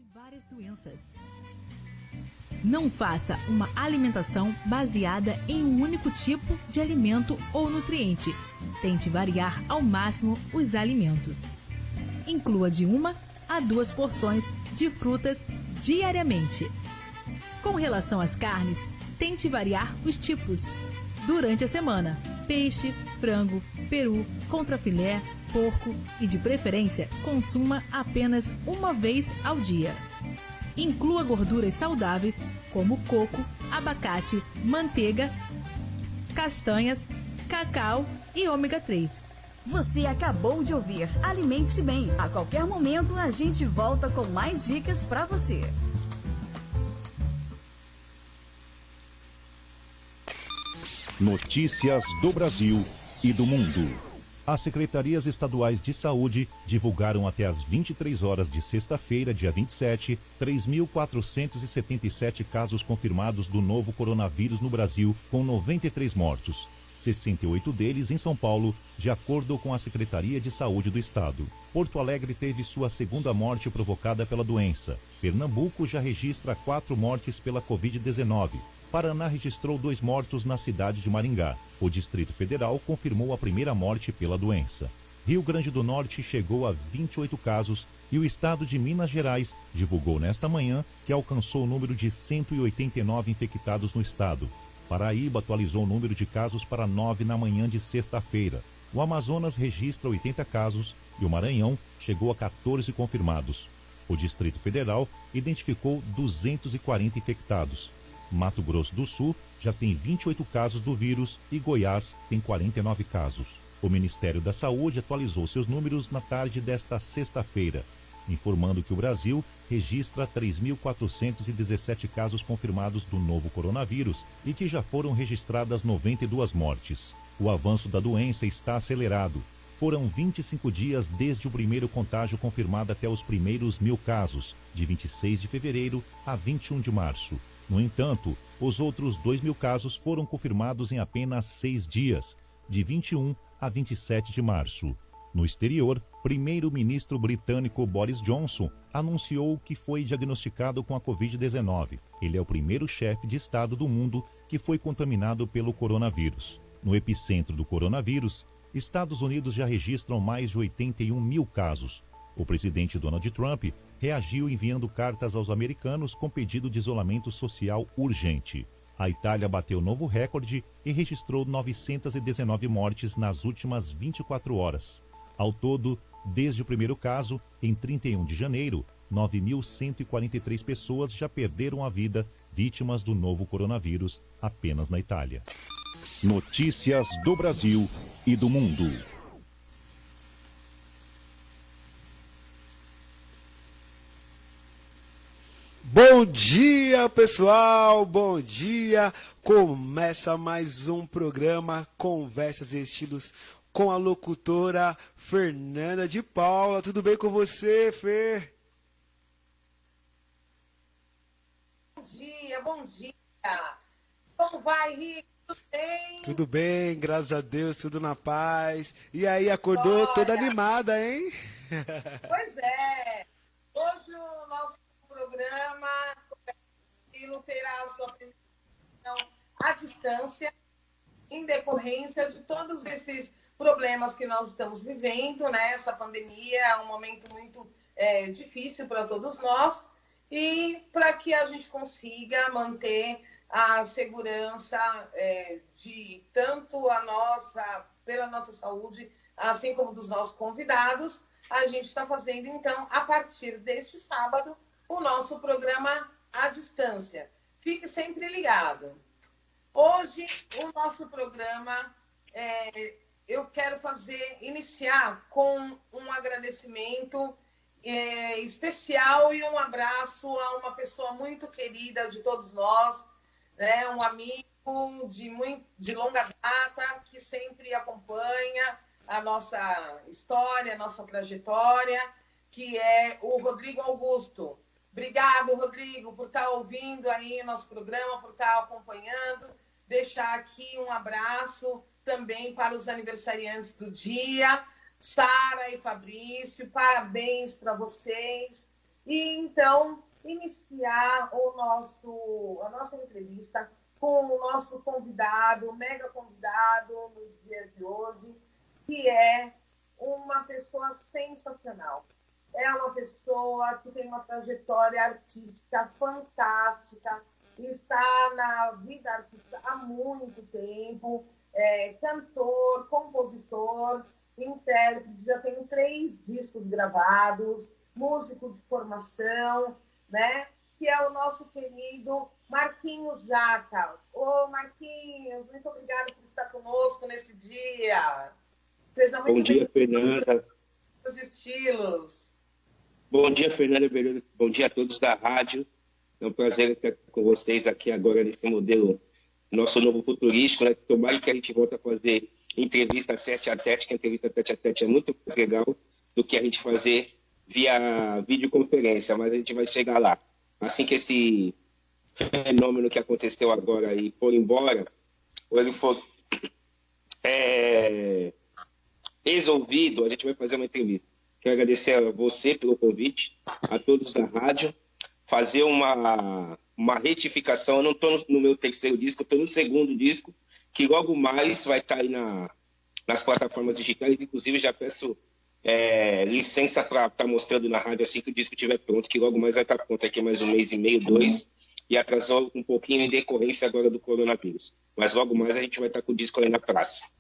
de várias doenças. Não faça uma alimentação baseada em um único tipo de alimento ou nutriente. Tente variar ao máximo os alimentos. Inclua de 1 a 2 porções de frutas diariamente. Com relação às carnes, tente variar os tipos. Durante a semana, peixe, frango, peru, contrafilé, porco e, de preferência, consuma apenas uma vez ao dia. Inclua gorduras saudáveis como coco, abacate, manteiga, castanhas, cacau e ômega 3. Você acabou de ouvir Alimente-se Bem. A qualquer momento a gente volta com mais dicas para você. Notícias do Brasil e do mundo. As secretarias estaduais de saúde divulgaram até às 23 horas de sexta-feira, dia 27, 3.477 casos confirmados do novo coronavírus no Brasil, com 93 mortos. 68 deles em São Paulo, de acordo com a Secretaria de Saúde do Estado. Porto Alegre teve sua segunda morte provocada pela doença. Pernambuco já registra 4 mortes pela Covid-19. Paraná registrou 2 mortos na cidade de Maringá. O Distrito Federal confirmou a primeira morte pela doença. Rio Grande do Norte chegou a 28 casos e o estado de Minas Gerais divulgou nesta manhã que alcançou o número de 189 infectados no estado. Paraíba atualizou o número de casos para 9 na manhã de sexta-feira. O Amazonas registra 80 casos e o Maranhão chegou a 14 confirmados. O Distrito Federal identificou 240 infectados. Mato Grosso do Sul já tem 28 casos do vírus e Goiás tem 49 casos. O Ministério da Saúde atualizou seus números na tarde desta sexta-feira, informando que o Brasil registra 3.417 casos confirmados do novo coronavírus e que já foram registradas 92 mortes. O avanço da doença está acelerado. Foram 25 dias desde o primeiro contágio confirmado até os primeiros 1.000 casos, de 26 de fevereiro a 21 de março. No entanto, os outros 2.000 casos foram confirmados em apenas 6 dias, de 21 a 27 de março. No exterior, primeiro-ministro britânico Boris Johnson anunciou que foi diagnosticado com a Covid-19. Ele é o primeiro chefe de Estado do mundo que foi contaminado pelo coronavírus. No epicentro do coronavírus, Estados Unidos já registram mais de 81.000 casos. O presidente Donald Trump reagiu enviando cartas aos americanos com pedido de isolamento social urgente. A Itália bateu novo recorde e registrou 919 mortes nas últimas 24 horas. Ao todo, desde o primeiro caso, em 31 de janeiro, 9.143 pessoas já perderam a vida vítimas do novo coronavírus apenas na Itália. Notícias do Brasil e do mundo. Bom dia, pessoal, bom dia. Começa mais um programa Conversas e Estilos com a locutora Fernanda de Paula. Tudo bem com você, Fê? Bom dia, bom dia. Como vai, Rico? Tudo bem? Tudo bem, graças a Deus, tudo na paz. E aí, acordou toda animada, hein? Pois é. Hoje o nosso programa terá a sua primeira sessão à distância, em decorrência de todos esses problemas que nós estamos vivendo, né? Essa pandemia é um momento muito difícil para todos nós, e para que a gente consiga manter a segurança de tanto pela nossa saúde, assim como dos nossos convidados, a gente está fazendo, então, a partir deste sábado, o nosso programa à distância. Fique sempre ligado. Hoje, o nosso programa, eu quero iniciar com um agradecimento especial e um abraço a uma pessoa muito querida de todos nós, né? Um amigo de longa data, que sempre acompanha a nossa história, a nossa trajetória, que é o Rodrigo Augusto. Obrigado, Rodrigo, por estar ouvindo aí o nosso programa, por estar acompanhando. Deixar aqui um abraço também para os aniversariantes do dia, Sara e Fabrício, parabéns para vocês. E então iniciar a nossa entrevista com o nosso convidado, mega convidado no dia de hoje, que é uma pessoa sensacional. É uma pessoa que tem uma trajetória artística fantástica, está na vida artística há muito tempo, cantor, compositor, intérprete, já tem 3 discos gravados, músico de formação, né? Que é o nosso querido Marquinhos Jaca. Ô, Marquinhos, muito obrigada por estar conosco nesse dia. Seja muito bom dia, Fernanda. Os estilos. Bom dia, Fernanda. Bom dia a todos da rádio. É um prazer estar com vocês aqui agora nesse modelo, nosso novo futurístico, né? Tomara que a gente volte a fazer entrevista tete-a-tete, que a entrevista tete-a-tete é muito mais legal do que a gente fazer via videoconferência, mas a gente vai chegar lá. Assim que esse fenômeno que aconteceu agora aí for embora, ou ele for resolvido, a gente vai fazer uma entrevista. Quero agradecer a você pelo convite, a todos da rádio, fazer uma retificação. Eu não estou no meu 3º disco, eu estou no 2º disco, que logo mais vai estar aí nas plataformas digitais. Inclusive, já peço licença para estar mostrando na rádio assim que o disco estiver pronto, que logo mais vai estar pronto aqui mais 1 mês e meio, 2, e atrasou um pouquinho em decorrência agora do coronavírus. Mas logo mais a gente vai estar com o disco aí na praça.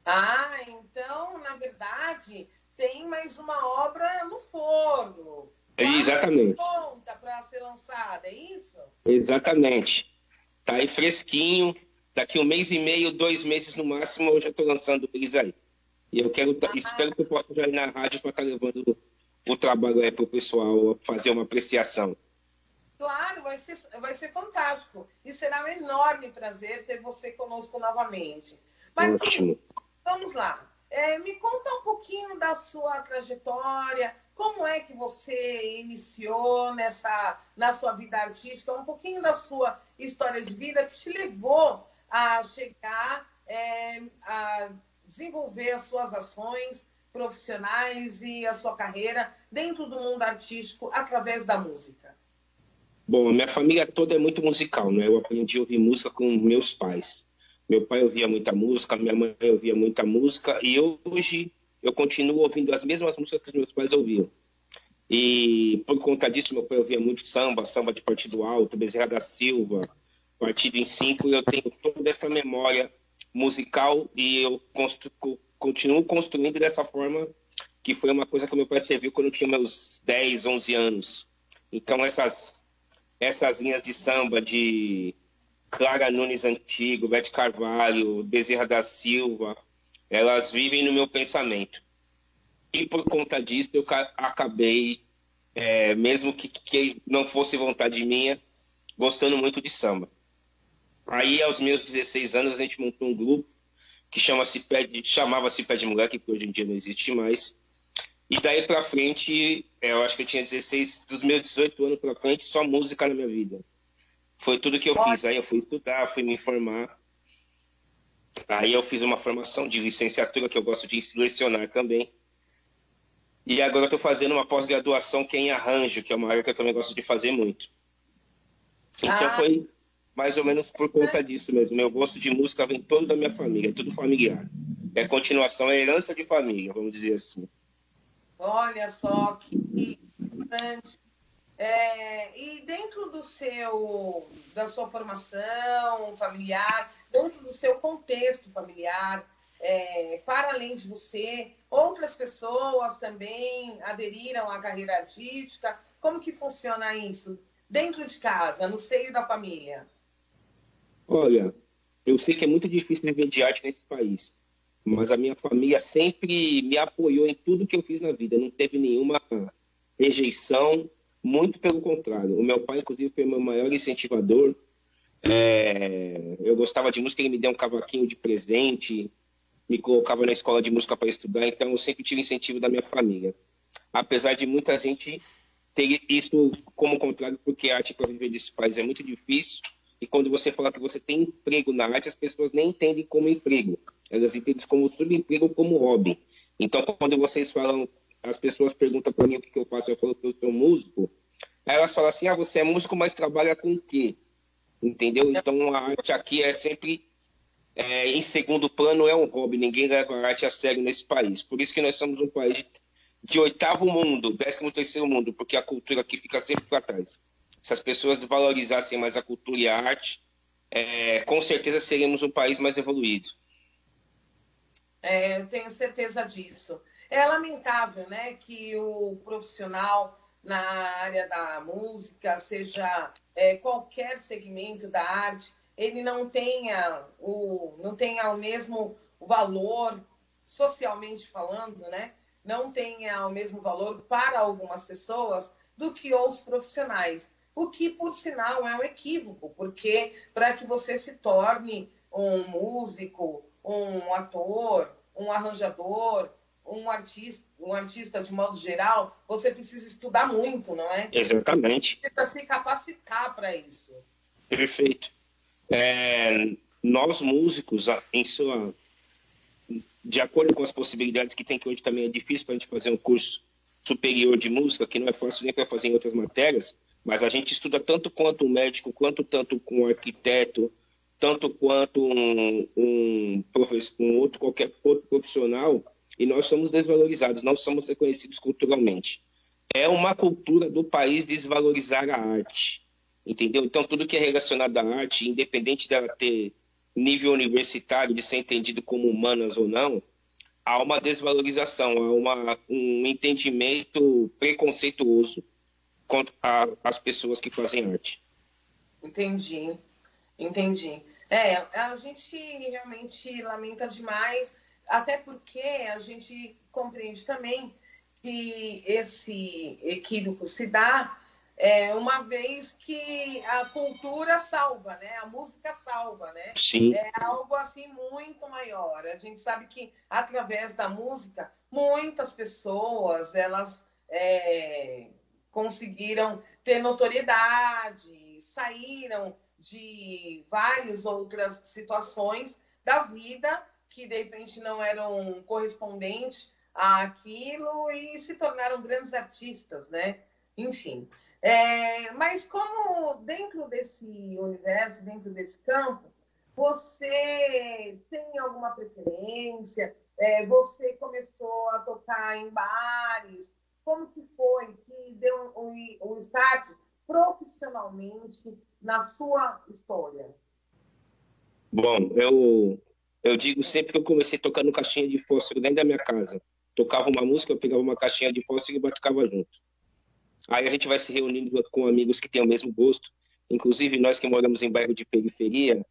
Ah, então, na verdade, tem mais uma obra no forno. Exatamente. Pronta para ser lançada, é isso? Exatamente. Tá aí fresquinho. Daqui 1 mês e meio, 2 meses no máximo, eu já estou lançando eles aí. E eu espero que eu possa já ir na rádio para estar levando o trabalho aí para o pessoal fazer uma apreciação. Claro, vai ser fantástico. E será um enorme prazer ter você conosco novamente. Mas, ótimo. Vamos lá. Me conta um pouquinho da sua trajetória, como é que você iniciou na sua vida artística, um pouquinho da sua história de vida que te levou a chegar a desenvolver as suas ações profissionais e a sua carreira dentro do mundo artístico através da música. Bom, a minha família toda é muito musical, né? Eu aprendi a ouvir música com meus pais. Meu pai ouvia muita música, minha mãe ouvia muita música, e hoje eu continuo ouvindo as mesmas músicas que os meus pais ouviam. E por conta disso, meu pai ouvia muito samba de Partido Alto, Bezerra da Silva, Partido em 5, e eu tenho toda essa memória musical e eu continuo construindo dessa forma, que foi uma coisa que meu pai serviu quando eu tinha meus 10, 11 anos. Então essas linhas de samba de Clara Nunes Antigo, Bete Carvalho, Bezerra da Silva, elas vivem no meu pensamento. E por conta disso eu acabei, mesmo que não fosse vontade minha, gostando muito de samba. Aí aos meus 16 anos a gente montou um grupo que chamava-se Pé de Moleque, que hoje em dia não existe mais. E daí pra frente, eu acho que eu tinha 16, dos meus 18 anos pra frente, só música na minha vida. Foi tudo que eu fiz. Aí eu fui estudar, fui me informar. Aí eu fiz uma formação de licenciatura, que eu gosto de lecionar também. E agora eu estou fazendo uma pós-graduação que é em arranjo, que é uma área que eu também gosto de fazer muito. Então foi mais ou menos por conta disso mesmo. Meu gosto de música vem todo da minha família, é tudo familiar. É continuação, é herança de família, vamos dizer assim. Olha só que importante. E dentro da sua formação familiar, dentro do seu contexto familiar, para além de você, outras pessoas também aderiram à carreira artística? Como que funciona isso? Dentro de casa, no seio da família? Olha, eu sei que é muito difícil viver de arte nesse país, mas a minha família sempre me apoiou em tudo que eu fiz na vida. Não teve nenhuma rejeição, muito pelo contrário. O meu pai, inclusive, foi meu maior incentivador. Eu gostava de música, ele me deu um cavaquinho de presente, me colocava na escola de música para estudar, então eu sempre tive incentivo da minha família. Apesar de muita gente ter isso como contrário, porque a arte para viver desse país é muito difícil, e quando você fala que você tem emprego na arte, as pessoas nem entendem como emprego, elas entendem como subemprego, como hobby. Então, quando vocês falam as pessoas perguntam para mim o que eu faço, eu falo que eu sou músico. Aí elas falam assim, você é músico, mas trabalha com o quê? Entendeu? Então a arte aqui é sempre em segundo plano, é um hobby. Ninguém leva a arte a sério nesse país. Por isso que nós somos um país de 8º mundo, 13º mundo, porque a cultura aqui fica sempre para trás. Se as pessoas valorizassem mais a cultura e a arte, com certeza seríamos um país mais evoluído. Eu tenho certeza disso. É lamentável, né, que o profissional na área da música, seja qualquer segmento da arte, ele não tenha o mesmo valor, socialmente falando, né? Não tenha o mesmo valor para algumas pessoas do que outros profissionais. O que, por sinal, é um equívoco, porque para que você se torne um músico, um ator, um arranjador, um artista de modo geral, você precisa estudar muito, não é? Exatamente. Você precisa se capacitar para isso. Perfeito. Nós, músicos, de acordo com as possibilidades que tem, que hoje também é difícil para a gente fazer um curso superior de música, que não é fácil nem para fazer em outras matérias, mas a gente estuda tanto quanto um médico, tanto com um arquiteto, tanto quanto um professor, qualquer outro profissional, e nós somos desvalorizados, não somos reconhecidos culturalmente. É uma cultura do país desvalorizar a arte, entendeu? Então, tudo que é relacionado à arte, independente dela ter nível universitário, de ser entendido como humanas ou não, há uma desvalorização, há um entendimento preconceituoso contra as pessoas que fazem arte. Entendi. A gente realmente lamenta demais, até porque a gente compreende também que esse equívoco se dá uma vez que a cultura salva, né? A música salva, né? Sim. É algo assim muito maior. A gente sabe que através da música muitas pessoas elas conseguiram ter notoriedade, saíram de várias outras situações da vida que de repente não eram correspondentes àquilo e se tornaram grandes artistas, né? Enfim. Mas como dentro desse universo, dentro desse campo, você tem alguma preferência? Você começou a tocar em bares? Como que foi que deu o start profissionalmente na sua história? Bom, eu digo sempre que eu comecei tocando caixinha de fósforo dentro da minha casa. Tocava uma música, eu pegava uma caixinha de fósforo e batucava junto. Aí a gente vai se reunindo com amigos que têm o mesmo gosto. Inclusive, nós que moramos em bairro de periferia,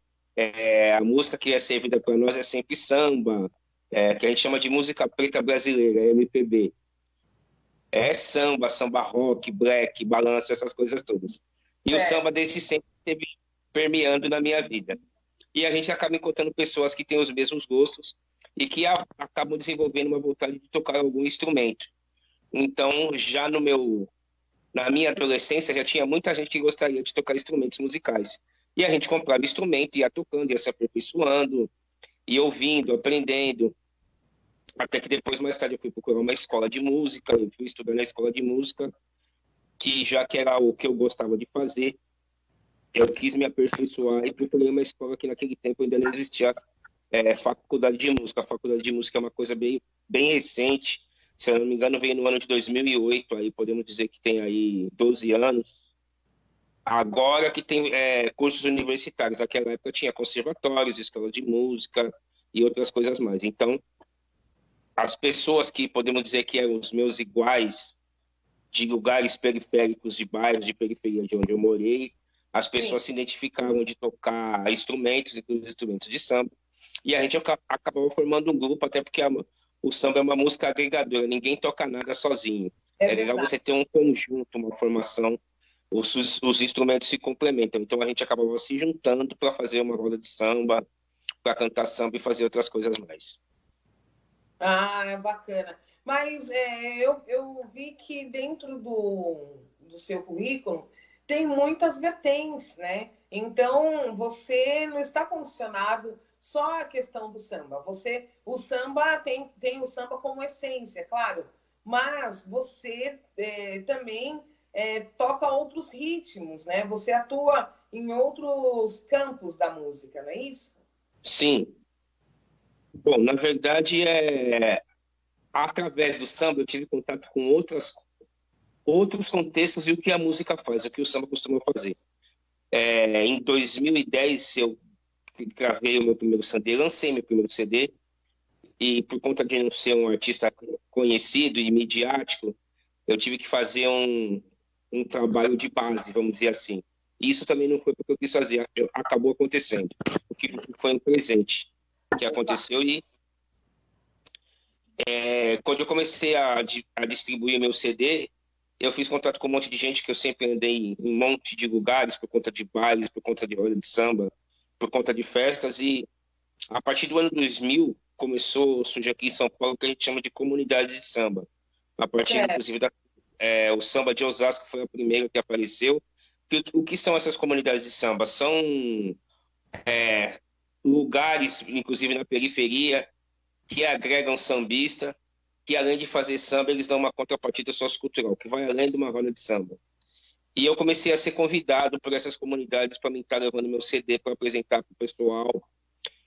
a música que é servida para nós é sempre samba, que a gente chama de música preta brasileira, MPB. É samba rock, black, balanço, essas coisas todas. E o samba desde sempre esteve permeando na minha vida. E a gente acaba encontrando pessoas que têm os mesmos gostos e que acabam desenvolvendo uma vontade de tocar algum instrumento. Então, já na minha adolescência, já tinha muita gente que gostaria de tocar instrumentos musicais. E a gente comprava instrumento, ia tocando, ia se aperfeiçoando, ia ouvindo, aprendendo. Até que depois, mais tarde, eu fui procurar uma escola de música, eu fui estudar na escola de música, que já que era o que eu gostava de fazer, eu quis me aperfeiçoar e procurei uma escola que naquele tempo ainda não existia faculdade de música. A faculdade de música é uma coisa bem, bem recente. Se eu não me engano, veio no ano de 2008, aí podemos dizer que tem aí 12 anos. Agora que tem cursos universitários, naquela época tinha conservatórios, escolas de música e outras coisas mais. Então, as pessoas que podemos dizer que eram os meus iguais de lugares periféricos, de bairros de periferia de onde eu morei, as pessoas se identificaram de tocar instrumentos, inclusive instrumentos de samba, e a gente acabava formando um grupo, até porque o samba é uma música agregadora, ninguém toca nada sozinho. É legal você ter um conjunto, uma formação, os instrumentos se complementam. Então a gente acabava se juntando para fazer uma roda de samba, para cantar samba e fazer outras coisas mais. Bacana. Mas eu vi que dentro do seu currículo tem muitas vertentes, né? Então, você não está condicionado só à questão do samba. O samba tem o samba como essência, claro. mas você também toca outros ritmos, né? Você atua em outros campos da música, não é isso? Sim. Bom, na verdade, através do samba eu tive contato com outros contextos e o que a música faz, o que o samba costuma fazer. Em 2010, eu gravei o meu primeiro CD, lancei meu primeiro CD, e por conta de não ser um artista conhecido e midiático, eu tive que fazer um trabalho de base, vamos dizer assim. E isso também não foi porque eu quis fazer, acabou acontecendo. O que foi um presente que aconteceu. E quando eu comecei a distribuir meu CD, eu fiz contato com um monte de gente que eu sempre andei em um monte de lugares por conta de bailes, por conta de roda de samba, por conta de festas. E a partir do ano 2000, começou a surgir aqui em São Paulo o que a gente chama de comunidade de samba. A partir, inclusive, o samba de Osasco foi a primeira que apareceu. O que são essas comunidades de samba? São lugares, inclusive na periferia, que agregam sambista, que além de fazer samba, eles dão uma contrapartida sociocultural, que vai além de uma roda de samba. E eu comecei a ser convidado por essas comunidades para mim estar levando meu CD para apresentar para o pessoal.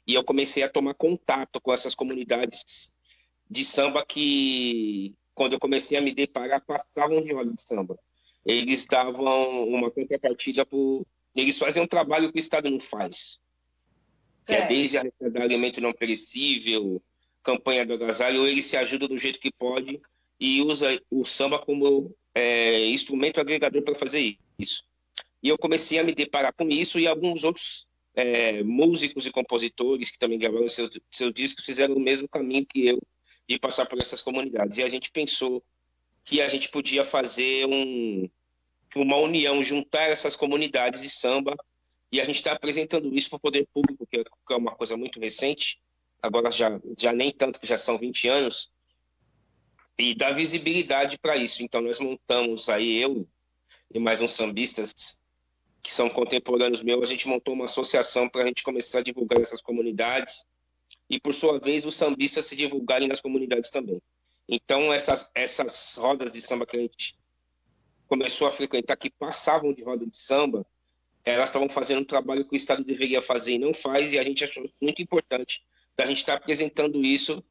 E eu comecei a tomar contato com essas comunidades de samba que, quando eu comecei a me deparar, passavam de roda de samba. Eles davam uma contrapartida eles faziam um trabalho que o Estado não faz. Que é desde arrecadar alimento não perecível, campanha do agasalho, eles se ajudam do jeito que pode e usa o samba como instrumento agregador para fazer isso. E eu comecei a me deparar com isso, e alguns outros músicos e compositores que também gravaram seus discos fizeram o mesmo caminho que eu, de passar por essas comunidades. E a gente pensou que a gente podia fazer uma união, juntar essas comunidades de samba, e a gente está apresentando isso para o poder público, que é uma coisa muito recente, agora já nem tanto, que já são 20 anos, e dá visibilidade para isso. Então nós montamos aí, eu e mais uns sambistas que são contemporâneos meus, a gente montou uma associação para a gente começar a divulgar essas comunidades e, por sua vez, os sambistas se divulgarem nas comunidades também. Então, essas rodas de samba que a gente começou a frequentar, que passavam de roda de samba, elas estavam fazendo um trabalho que o Estado deveria fazer e não faz, e a gente achou muito importante da gente estar apresentando isso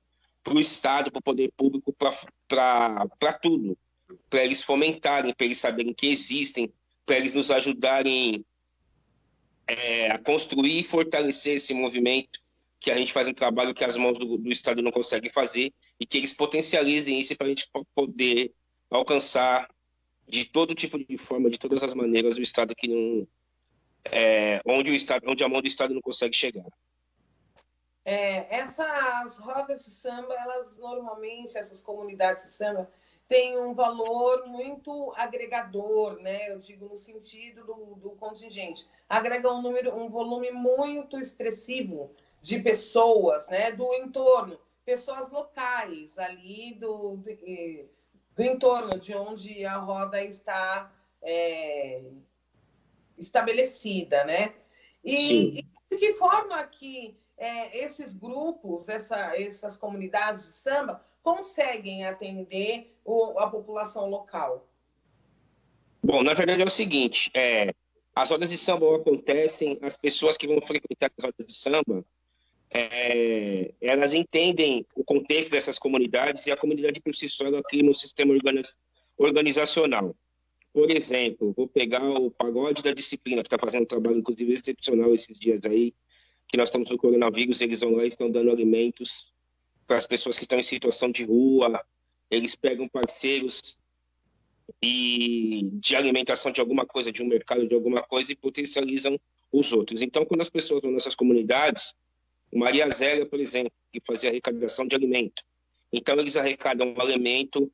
para o Estado, para o poder público, para tudo, para eles fomentarem, para eles saberem que existem, para eles nos ajudarem a construir e fortalecer esse movimento, que a gente faz um trabalho que as mãos do Estado não conseguem fazer, e que eles potencializem isso para a gente poder alcançar de todo tipo de forma, de todas as maneiras, o Estado que não... onde a mão do Estado não consegue chegar. Essas rodas de samba, elas normalmente, essas comunidades de samba, têm um valor muito agregador, né? Eu digo no sentido do contingente. Agrega um volume muito expressivo de pessoas, né? Do entorno, pessoas locais ali do entorno de onde a roda está estabelecida, né? E de que forma que esses grupos, essas comunidades de samba conseguem atender a população local? Bom, na verdade é o seguinte, as rodas de samba acontecem, as pessoas que vão frequentar as rodas de samba, elas entendem o contexto dessas comunidades, e a comunidade por si só ela cria um sistema organizacional. Por exemplo, vou pegar o Pagode da Disciplina, que está fazendo um trabalho, inclusive, excepcional esses dias aí, que nós estamos no coronavírus, eles vão lá e estão dando alimentos para as pessoas que estão em situação de rua, eles pegam parceiros de alimentação de alguma coisa, de um mercado de alguma coisa, e potencializam os outros. Então, quando as pessoas vão nessas comunidades, o Maria Zélia, por exemplo, que fazia arrecadação de alimento. Então, eles arrecadam o alimento,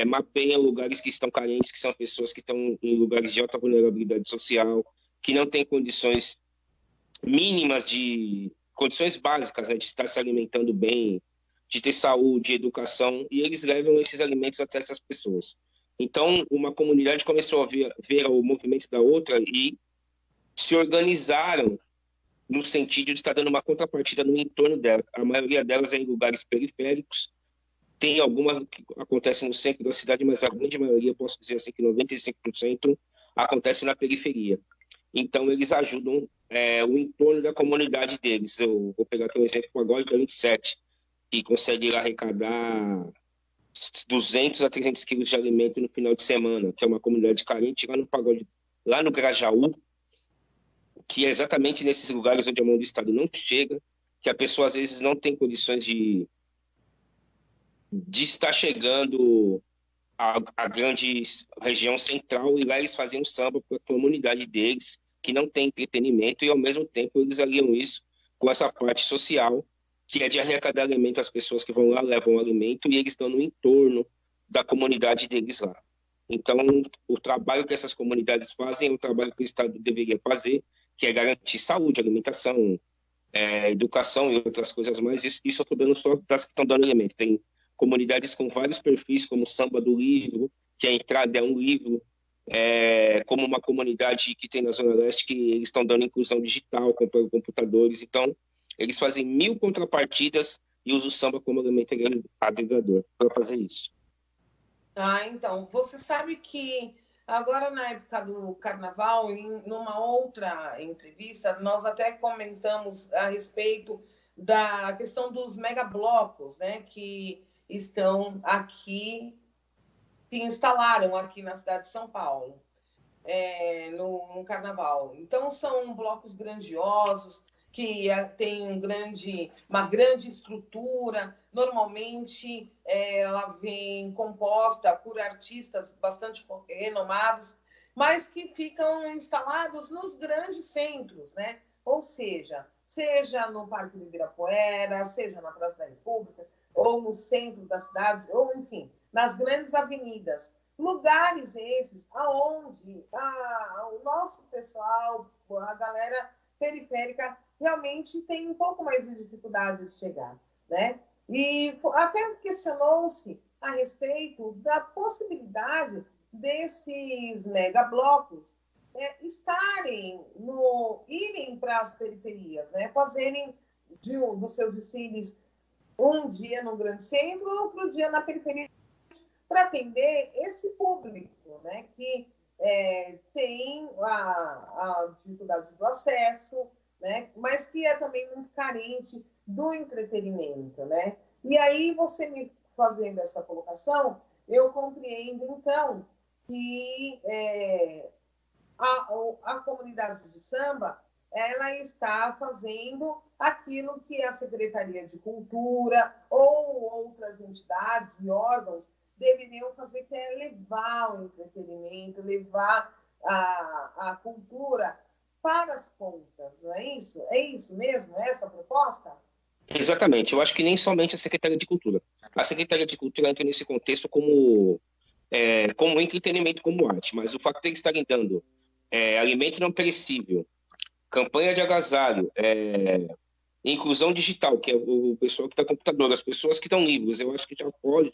mapeiam lugares que estão carentes, que são pessoas que estão em lugares de alta vulnerabilidade social, que não têm condições mínimas condições básicas, né, de estar se alimentando bem, de ter saúde, educação, e eles levam esses alimentos até essas pessoas. Então, uma comunidade começou a ver o movimento da outra e se organizaram no sentido de estar dando uma contrapartida no entorno dela. A maioria delas é em lugares periféricos, Tem algumas que acontecem no centro da cidade, mas a grande maioria, posso dizer assim, que 95% acontece na periferia. Então, eles ajudam o entorno da comunidade deles. Eu vou pegar aqui um exemplo agora da 27, que consegue arrecadar 200 a 300 quilos de alimento no final de semana, que é uma comunidade carente lá no Pagode, lá no Grajaú, que é exatamente nesses lugares onde a mão do Estado não chega, que a pessoa às vezes não tem condições de estar chegando à grande região central, e lá eles fazem um samba para a comunidade deles, que não tem entretenimento, e ao mesmo tempo eles aliam isso com essa parte social, que é de arrecadar alimento às pessoas que vão lá, levam o alimento, e eles estão no entorno da comunidade deles lá. Então, o trabalho que essas comunidades fazem é o trabalho que o Estado deveria fazer, que é garantir saúde, alimentação, educação e outras coisas mais. Isso eu estou dando só das que estão dando alimento. Tem comunidades com vários perfis, como o Samba do Livro, que a entrada é um livro, como uma comunidade que tem na Zona Leste, que eles estão dando inclusão digital, comprando computadores. Então, eles fazem 1000 contrapartidas e usam o samba como elemento agregador para fazer isso. Então, você sabe que agora na época do Carnaval, numa outra entrevista, nós até comentamos a respeito da questão dos megablocos, né, que estão aqui, se instalaram aqui na cidade de São Paulo, no Carnaval. Então, são blocos grandiosos, que tem uma grande estrutura. Normalmente, ela vem composta por artistas bastante renomados, mas que ficam instalados nos grandes centros, né? Ou seja no Parque do Ibirapuera, seja na Praça da República, ou no centro da cidade, ou, enfim, nas grandes avenidas. Lugares esses aonde o nosso pessoal, a galera periférica, realmente tem um pouco mais de dificuldade de chegar, né? E até questionou-se a respeito da possibilidade desses megablocos irem para as periferias, né? Fazerem dos seus desfiles um dia no grande centro, outro dia na periferia, para atender esse público, né? Que tem a dificuldade do acesso, né? Mas que é também muito carente do entretenimento, né? E aí, você me fazendo essa colocação, eu compreendo, então, que a comunidade de samba, ela está fazendo aquilo que a Secretaria de Cultura ou outras entidades e órgãos deveriam fazer, que é levar o entretenimento, levar a cultura para as pontas, não é isso? É isso mesmo? É essa a proposta? Exatamente. Eu acho que nem somente a Secretaria de Cultura. A Secretaria de Cultura entra nesse contexto como entretenimento, como arte, mas o fato de eles estarem dando alimento não perecível, campanha de agasalho, inclusão digital, que é o pessoal que está computador, as pessoas que estão livres, eu acho que já pode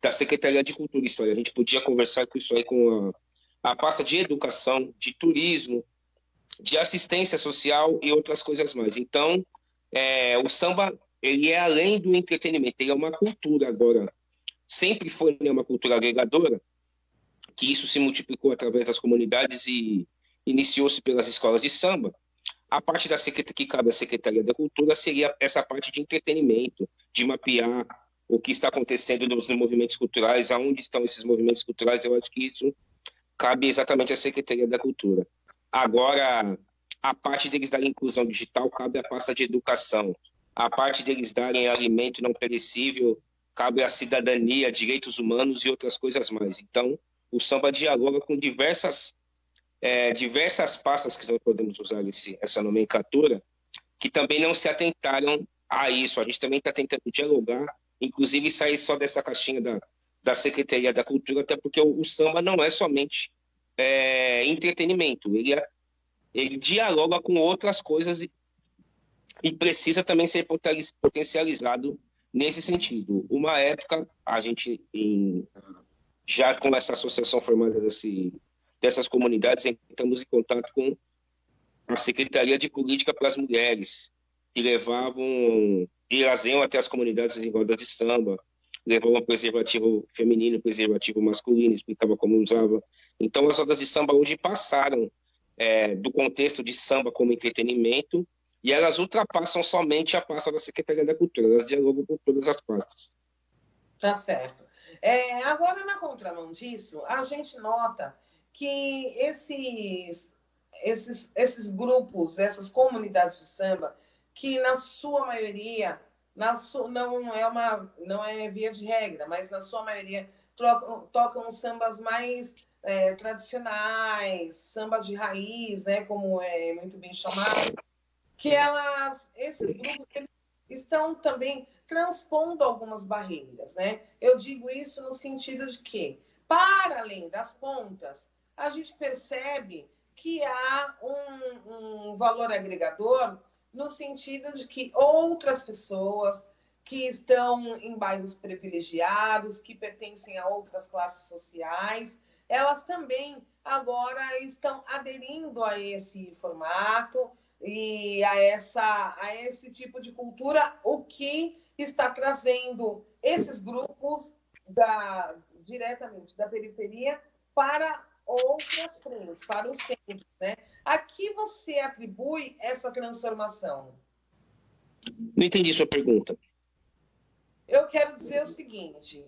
da Secretaria de Cultura e História. A gente podia conversar com isso aí com a pasta de educação, de turismo, de assistência social e outras coisas mais. Então, o samba, ele é além do entretenimento, ele é uma cultura agora. Sempre foi, né, uma cultura agregadora, que isso se multiplicou através das comunidades e iniciou-se pelas escolas de samba. A parte que cabe à Secretaria da Cultura seria essa parte de entretenimento, de mapear o que está acontecendo nos movimentos culturais, aonde estão esses movimentos culturais. Eu acho que isso cabe exatamente à Secretaria da Cultura. Agora, a parte deles darem inclusão digital cabe à pasta de educação. A parte deles darem alimento não perecível cabe à cidadania, direitos humanos e outras coisas mais. Então, o samba dialoga com diversas pastas, que nós podemos usar essa nomenclatura, que também não se atentaram a isso. A gente também está tentando dialogar, inclusive sair só dessa caixinha da Secretaria da Cultura, até porque o samba não é somente entretenimento, ele dialoga com outras coisas e precisa também ser potencializado nesse sentido. Uma época, a gente, já com essa associação formada dessas comunidades, entramos em contato com a Secretaria de Política para as Mulheres, que traziam até as comunidades em rodas de samba, levava um preservativo feminino, preservativo masculino, explicava como usava. Então, as rodas de samba hoje passaram do contexto de samba como entretenimento e elas ultrapassam somente a pasta da Secretaria da Cultura, elas dialogam com todas as pastas. Tá certo. Agora, na contramão disso, a gente nota que esses grupos, essas comunidades de samba, que na sua maioria, não é via de regra, mas na sua maioria tocam sambas mais tradicionais, sambas de raiz, né, como é muito bem chamado, que esses grupos eles estão também transpondo algumas barreiras, né? Eu digo isso no sentido de que, para além das pontas, a gente percebe que há um valor agregador no sentido de que outras pessoas que estão em bairros privilegiados, que pertencem a outras classes sociais, elas também agora estão aderindo a esse formato e a esse tipo de cultura, o que está trazendo esses grupos diretamente da periferia para outras frentes, para os centros, né? A que você atribui essa transformação? Não entendi sua pergunta. Eu quero dizer o seguinte,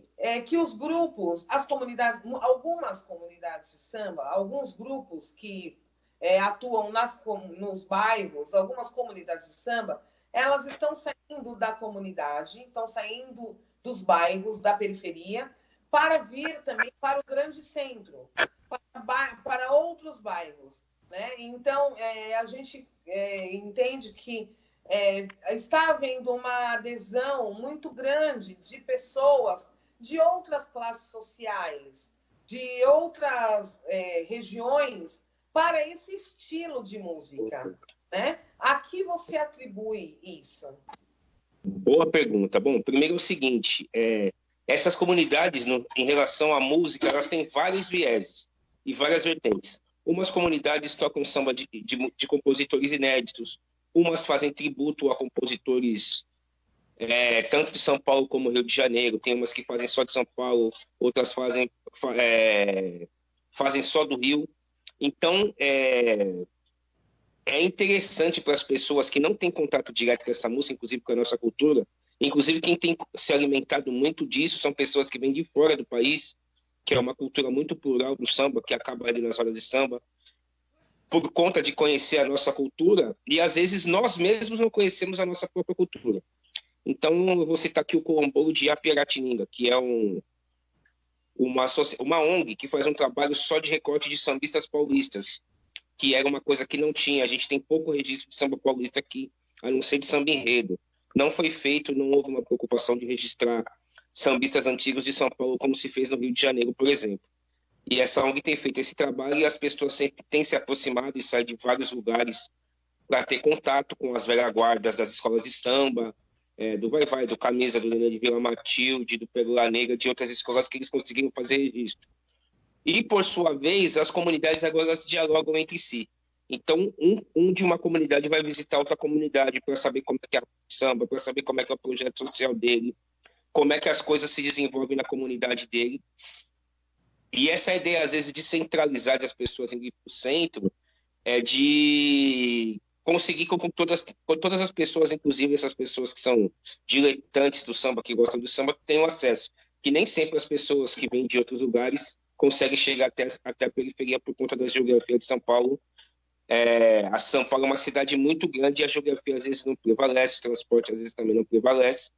que os grupos, as comunidades, algumas comunidades de samba, alguns grupos que atuam nos bairros, algumas comunidades de samba, elas estão saindo da comunidade, estão saindo dos bairros, da periferia, para vir também para o grande centro, para outros bairros, né? Então, a gente entende que está havendo uma adesão muito grande de pessoas de outras classes sociais, de outras regiões, para esse estilo de música, né? A que você atribui isso? Boa pergunta. Bom, primeiro é o seguinte, essas comunidades, em relação à música, elas têm vários vieses e várias vertentes. Umas comunidades tocam samba de compositores inéditos, umas fazem tributo a compositores tanto de São Paulo como Rio de Janeiro, tem umas que fazem só de São Paulo, outras fazem só do Rio. Então, é interessante para as pessoas que não têm contato direto com essa música, inclusive com a nossa cultura, inclusive quem tem se alimentado muito disso são pessoas que vêm de fora do país, que é uma cultura muito plural do samba, que acaba ali nas rodas de samba, por conta de conhecer a nossa cultura, e às vezes nós mesmos não conhecemos a nossa própria cultura. Então, eu vou citar aqui o Quilombola de Japiratininga, que é uma ONG que faz um trabalho só de recorte de sambistas paulistas, que era uma coisa que não tinha. A gente tem pouco registro de samba paulista aqui, a não ser de samba enredo. Não foi feito, não houve uma preocupação de registrar sambistas antigos de São Paulo, como se fez no Rio de Janeiro, por exemplo. E essa ONG tem feito esse trabalho e as pessoas têm se aproximado e saído de vários lugares para ter contato com as velhas guardas das escolas de samba, do Vai-Vai, do Camisa, do Nenê de Vila Matilde, do Pérola Negra, de outras escolas que eles conseguiram fazer registro. E, por sua vez, as comunidades agora se dialogam entre si. Então, um de uma comunidade vai visitar outra comunidade para saber como é que é a samba, para saber como é que é o projeto social dele, como é que as coisas se desenvolvem na comunidade dele. E essa ideia, às vezes, de centralizar as pessoas em ir para o centro, de conseguir com todas as pessoas, inclusive essas pessoas que são diletantes do samba, que gostam do samba, tenham acesso. Que nem sempre as pessoas que vêm de outros lugares conseguem chegar até a periferia por conta da geografia de São Paulo. A São Paulo é uma cidade muito grande e a geografia às vezes não prevalece, o transporte às vezes também não prevalece.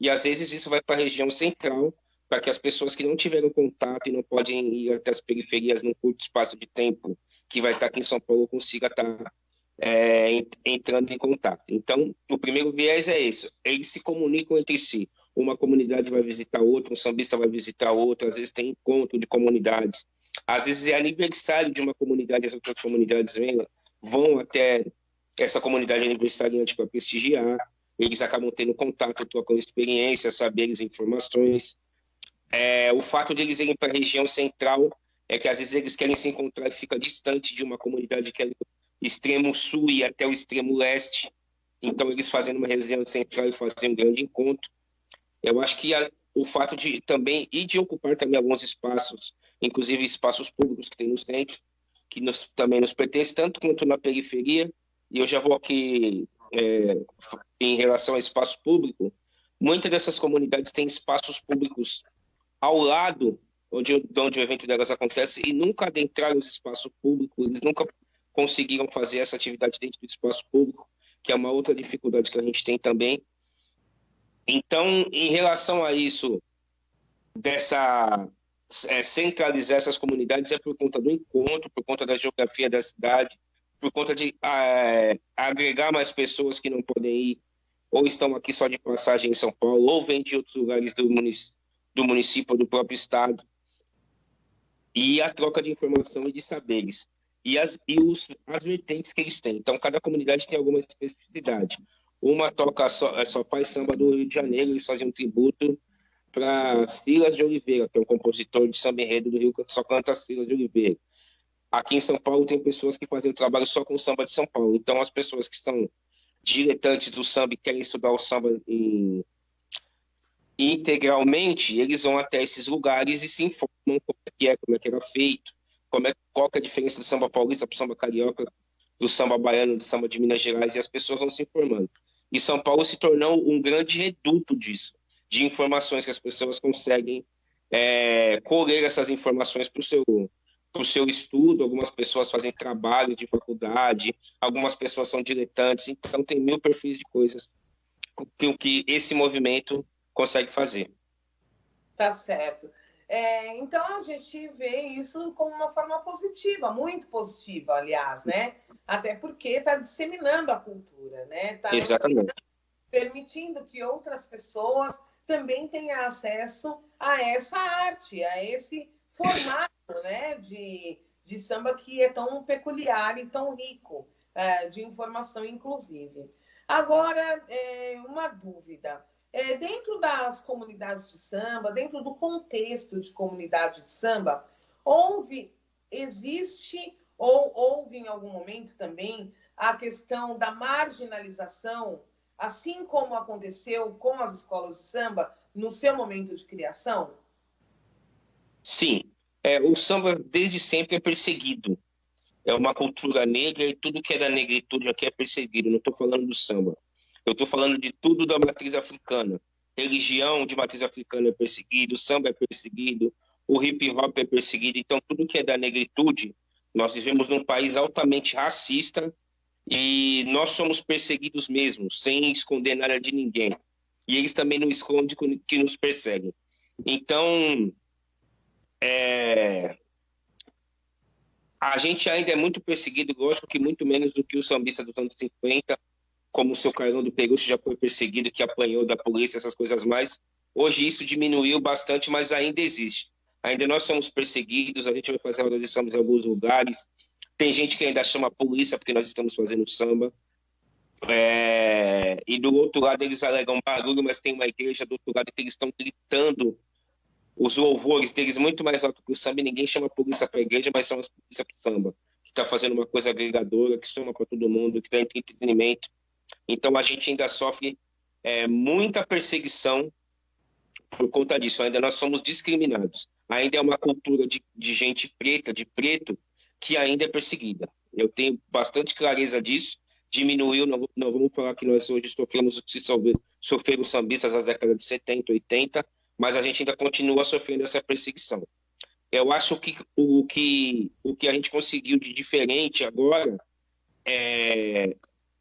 E às vezes isso vai para a região central, para que as pessoas que não tiveram contato e não podem ir até as periferias num curto espaço de tempo que vai estar aqui em São Paulo consiga estar entrando em contato. Então, o primeiro viés é isso, eles se comunicam entre si. Uma comunidade vai visitar outra, um sambista vai visitar outra, às vezes tem encontro de comunidades, às vezes é aniversário de uma comunidade, as outras comunidades vão até essa comunidade aniversariante para prestigiar, eles acabam tendo contato, trocam experiências, saberes, informações. O fato de eles irem para a região central é que às vezes eles querem se encontrar e fica distante de uma comunidade que é do extremo sul e até o extremo leste. Então eles fazendo uma região central e fazendo um grande encontro. Eu acho que o fato de também e de ocupar também alguns espaços, inclusive espaços públicos que tem no centro, que também nos pertence, tanto quanto na periferia. E eu já vou aqui, em relação a espaço público, muitas dessas comunidades têm espaços públicos ao lado de onde o evento delas acontece e nunca adentraram os espaços públicos, eles nunca conseguiram fazer essa atividade dentro do espaço público, que é uma outra dificuldade que a gente tem também. Então, em relação a isso, centralizar essas comunidades é por conta do encontro, por conta da geografia da cidade, por conta de agregar mais pessoas que não podem ir, ou estão aqui só de passagem em São Paulo, ou vêm de outros lugares do município ou do próprio estado, e a troca de informação e de saberes, e as vertentes que eles têm. Então, cada comunidade tem alguma especificidade. Uma toca só faz samba do Rio de Janeiro, eles fazem um tributo para Silas de Oliveira, que é um compositor de samba enredo do Rio, que só canta Silas de Oliveira. Aqui em São Paulo tem pessoas que fazem o trabalho só com o samba de São Paulo. Então, as pessoas que são diletantes do samba e querem estudar o samba integralmente, eles vão até esses lugares e se informam como é que era feito, qual que é a diferença do samba paulista para o samba carioca, do samba baiano, do samba de Minas Gerais, e as pessoas vão se informando. E São Paulo se tornou um grande reduto disso, de informações que as pessoas conseguem colher essas informações para o seu estudo. Algumas pessoas fazem trabalho de faculdade, algumas pessoas são diletantes, então tem 1000 perfis de coisas que esse movimento consegue fazer. Tá certo. Então a gente vê isso como uma forma positiva, muito positiva, aliás, né? Até porque está disseminando a cultura, né? Exatamente. Permitindo que outras pessoas também tenham acesso a essa arte, a esse formato, né, de samba que é tão peculiar e tão rico de informação, inclusive. Agora, uma dúvida. Dentro das comunidades de samba, dentro do contexto de comunidade de samba, existe ou houve em algum momento também a questão da marginalização, assim como aconteceu com as escolas de samba no seu momento de criação? Sim, o samba desde sempre é perseguido. É uma cultura negra e tudo que é da negritude aqui é perseguido. Não estou falando do samba. Eu estou falando de tudo da matriz africana. Religião de matriz africana é perseguido, o samba é perseguido, o hip hop é perseguido. Então, tudo que é da negritude, nós vivemos num país altamente racista e nós somos perseguidos mesmo, sem esconder nada de ninguém. E eles também não escondem que nos perseguem. Então, a gente ainda é muito perseguido, lógico que muito menos do que o sambista dos anos 50, como o seu Carlão do Peruche já foi perseguido, que apanhou da polícia, essas coisas mais. Hoje isso diminuiu bastante, mas ainda existe. Ainda nós somos perseguidos, a gente vai fazer rodas de samba em alguns lugares. Tem gente que ainda chama a polícia porque nós estamos fazendo samba. E do outro lado eles alegam barulho, mas tem uma igreja do outro lado que eles estão gritando os louvores deles muito mais alto que o samba, e ninguém chama a polícia para a igreja, mas chama a polícia para o samba, que está fazendo uma coisa agregadora, que chama para todo mundo, que dá entretenimento. Então a gente ainda sofre muita perseguição por conta disso. Ainda nós somos discriminados. Ainda é uma cultura de gente preta, de preto, que ainda é perseguida. Eu tenho bastante clareza disso. Diminuiu, não vamos falar que nós hoje sofremos o que sofreram os sambistas nas décadas de 70, 80, mas a gente ainda continua sofrendo essa perseguição. Eu acho que o que a gente conseguiu de diferente agora é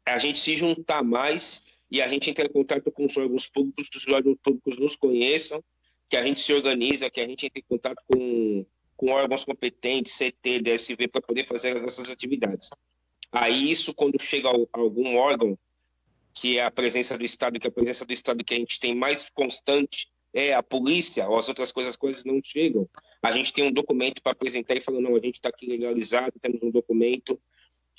a gente se juntar mais e a gente entrar em contato com os órgãos públicos, que os órgãos públicos nos conheçam, que a gente se organiza, que a gente entre em contato com órgãos competentes, CT, DSV, para poder fazer as nossas atividades. Aí isso, quando chega a algum órgão, que é a presença do Estado, que a presença do Estado que a gente tem mais constante é a polícia, ou as outras coisas não chegam, a gente tem um documento para apresentar e falar, não, a gente está aqui legalizado, temos um documento,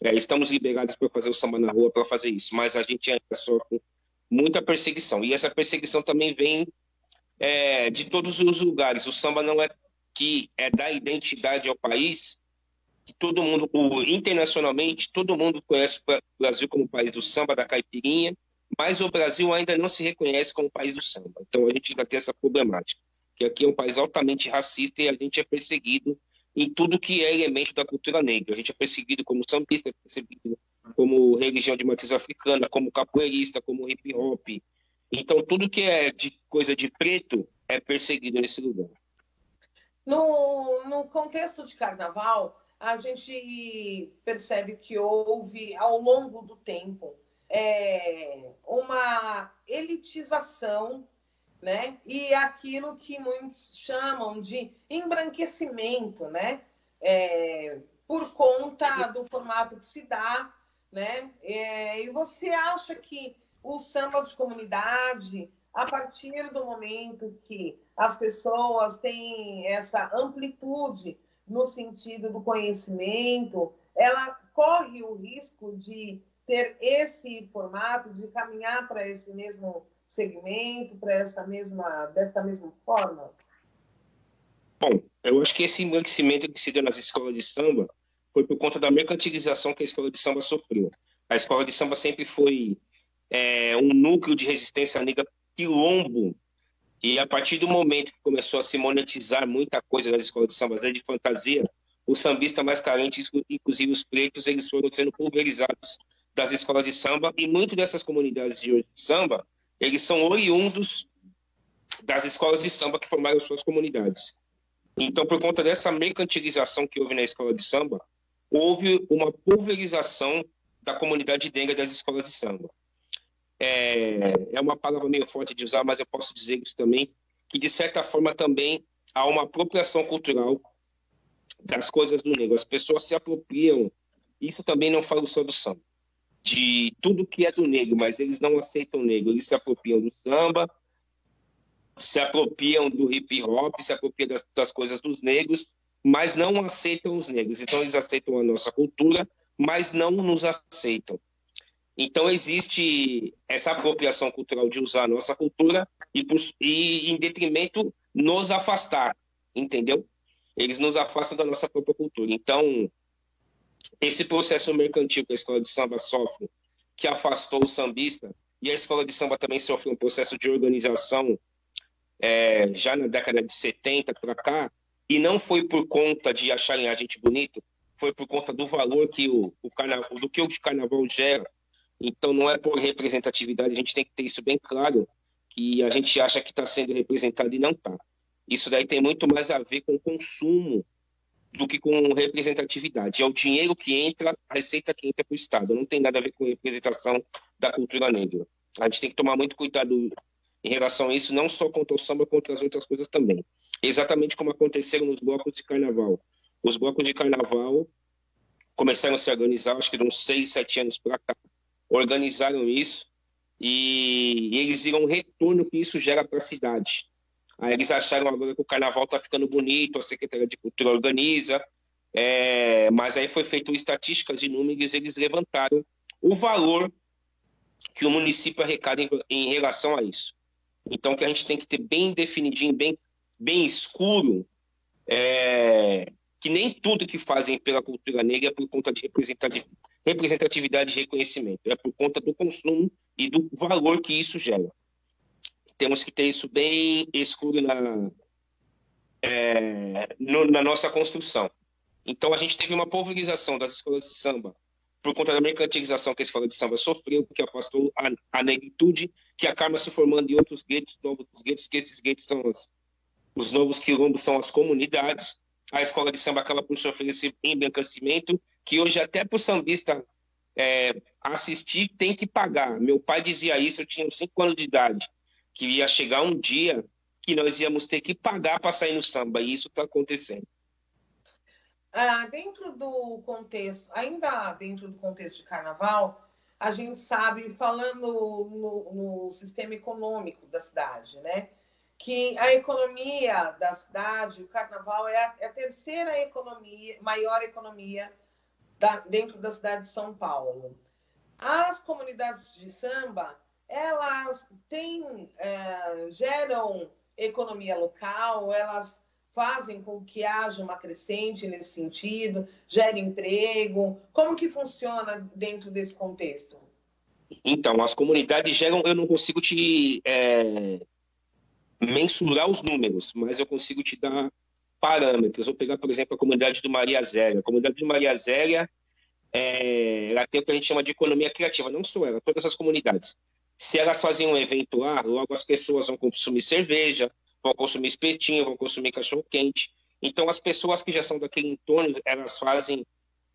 estamos liberados para fazer o samba na rua, para fazer isso, mas a gente ainda sofre muita perseguição. E essa perseguição também vem de todos os lugares. O samba não é que é da identidade ao país, que todo mundo, internacionalmente, todo mundo conhece o Brasil como o país do samba, da caipirinha, mas o Brasil ainda não se reconhece como país do samba. Então a gente ainda tem essa problemática, que aqui é um país altamente racista e a gente é perseguido em tudo que é elemento da cultura negra. A gente é perseguido como sambista, é perseguido como religião de matriz africana, como capoeirista, como hip hop. Então tudo que é de coisa de preto é perseguido nesse lugar. No contexto de carnaval, a gente percebe que houve, ao longo do tempo, uma elitização, né? E aquilo que muitos chamam de embranquecimento, né? Por conta do formato que se dá, né? E você acha que o samba de comunidade, a partir do momento que as pessoas têm essa amplitude no sentido do conhecimento, ela corre o risco de ter esse formato, de caminhar para esse mesmo segmento, para desta mesma forma? Bom, eu acho que esse embranquecimento que se deu nas escolas de samba foi por conta da mercantilização que a escola de samba sofreu. A escola de samba sempre foi um núcleo de resistência negra quilombo, e a partir do momento que começou a se monetizar muita coisa nas escolas de samba, de fantasia, os sambistas mais carentes, inclusive os pretos, eles foram sendo pulverizados das escolas de samba, e muitas dessas comunidades de samba, eles são oriundos das escolas de samba que formaram suas comunidades. Então, por conta dessa mercantilização que houve na escola de samba, houve uma pulverização da comunidade negra das escolas de samba. É uma palavra meio forte de usar, mas eu posso dizer isso também, que de certa forma também há uma apropriação cultural das coisas do negro. As pessoas se apropriam, isso também não falo só do samba, de tudo que é do negro, mas eles não aceitam o negro. Eles se apropriam do samba, se apropriam do hip hop, se apropriam das coisas dos negros, mas não aceitam os negros. Então eles aceitam a nossa cultura, mas não nos aceitam. Então existe essa apropriação cultural de usar a nossa cultura e em detrimento nos afastar, entendeu? Eles nos afastam da nossa própria cultura. Então, esse processo mercantil que a escola de samba sofre, que afastou o sambista, e a escola de samba também sofreu um processo de organização já na década de 70 para cá, e não foi por conta de acharem a gente bonito, foi por conta do valor que o carnaval gera. Então, não é por representatividade, a gente tem que ter isso bem claro, que a gente acha que está sendo representado e não está. Isso daí tem muito mais a ver com consumo do que com representatividade. É o dinheiro que entra, a receita que entra para o Estado. Não tem nada a ver com representação da cultura negra. A gente tem que tomar muito cuidado em relação a isso, não só contra o samba, contra as outras coisas também. Exatamente como aconteceram nos blocos de carnaval. Os blocos de carnaval começaram a se organizar, acho que de uns 6, 7 anos para cá. Organizaram isso e eles viram um retorno que isso gera para a cidade. Aí eles acharam agora que o carnaval está ficando bonito, a Secretaria de Cultura organiza, mas aí foi feito estatísticas e números, eles levantaram o valor que o município arrecada em relação a isso. Então, que a gente tem que ter bem definidinho, bem escuro, que nem tudo que fazem pela cultura negra é por conta de representatividade e reconhecimento, é por conta do consumo e do valor que isso gera. Temos que ter isso bem escuro na nossa construção. Então, a gente teve uma pulverização das escolas de samba por conta da mercantilização que a escola de samba sofreu, que afastou a negritude, que acaba se formando em outros guetos, novos guetos, que esses guetos são os novos quilombos, são as comunidades. A escola de samba acaba por sofrer esse embranquecimento, que hoje até para o sambista assistir tem que pagar. Meu pai dizia isso, eu tinha 5 anos de idade, que ia chegar um dia que nós íamos ter que pagar para sair no samba, e isso está acontecendo. Dentro do contexto, ainda dentro do contexto de carnaval, a gente sabe, falando no sistema econômico da cidade, né, que a economia da cidade, o carnaval é a terceira maior economia dentro da cidade de São Paulo. As comunidades de samba, elas geram economia local, elas fazem com que haja uma crescente nesse sentido, gere emprego. Como que funciona dentro desse contexto? Então, as comunidades geram, eu não consigo te mensurar os números, mas eu consigo te dar parâmetros. Vou pegar, por exemplo, a comunidade do Maria Zélia. A comunidade do Maria Zélia, ela tem o que a gente chama de economia criativa, não só ela, todas as comunidades. Se elas fazem um evento lá, logo as pessoas vão consumir cerveja, vão consumir espetinho, vão consumir cachorro-quente. Então, as pessoas que já são daquele entorno, elas fazem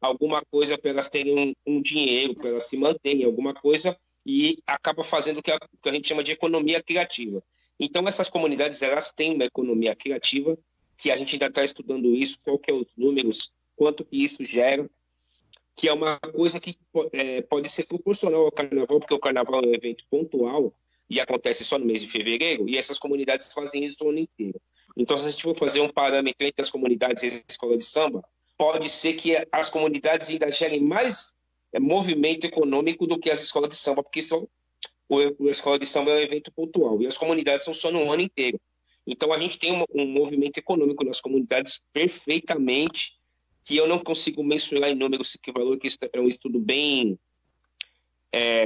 alguma coisa para elas terem um dinheiro, para elas se manterem, alguma coisa, e acaba fazendo o que a gente chama de economia criativa. Então, essas comunidades, elas têm uma economia criativa, que a gente ainda está estudando isso, qual que é os números, quanto que isso gera, que é uma coisa que pode ser proporcional ao carnaval, porque o carnaval é um evento pontual e acontece só no mês de fevereiro, e essas comunidades fazem isso o ano inteiro. Então, se a gente for fazer um parâmetro entre as comunidades e a escola de samba, pode ser que as comunidades ainda gerem mais movimento econômico do que as escolas de samba, porque a escola de samba é um evento pontual, e as comunidades são só no ano inteiro. Então, a gente tem um movimento econômico nas comunidades perfeitamente, que eu não consigo mensurar em números, que valor, que isso é um estudo bem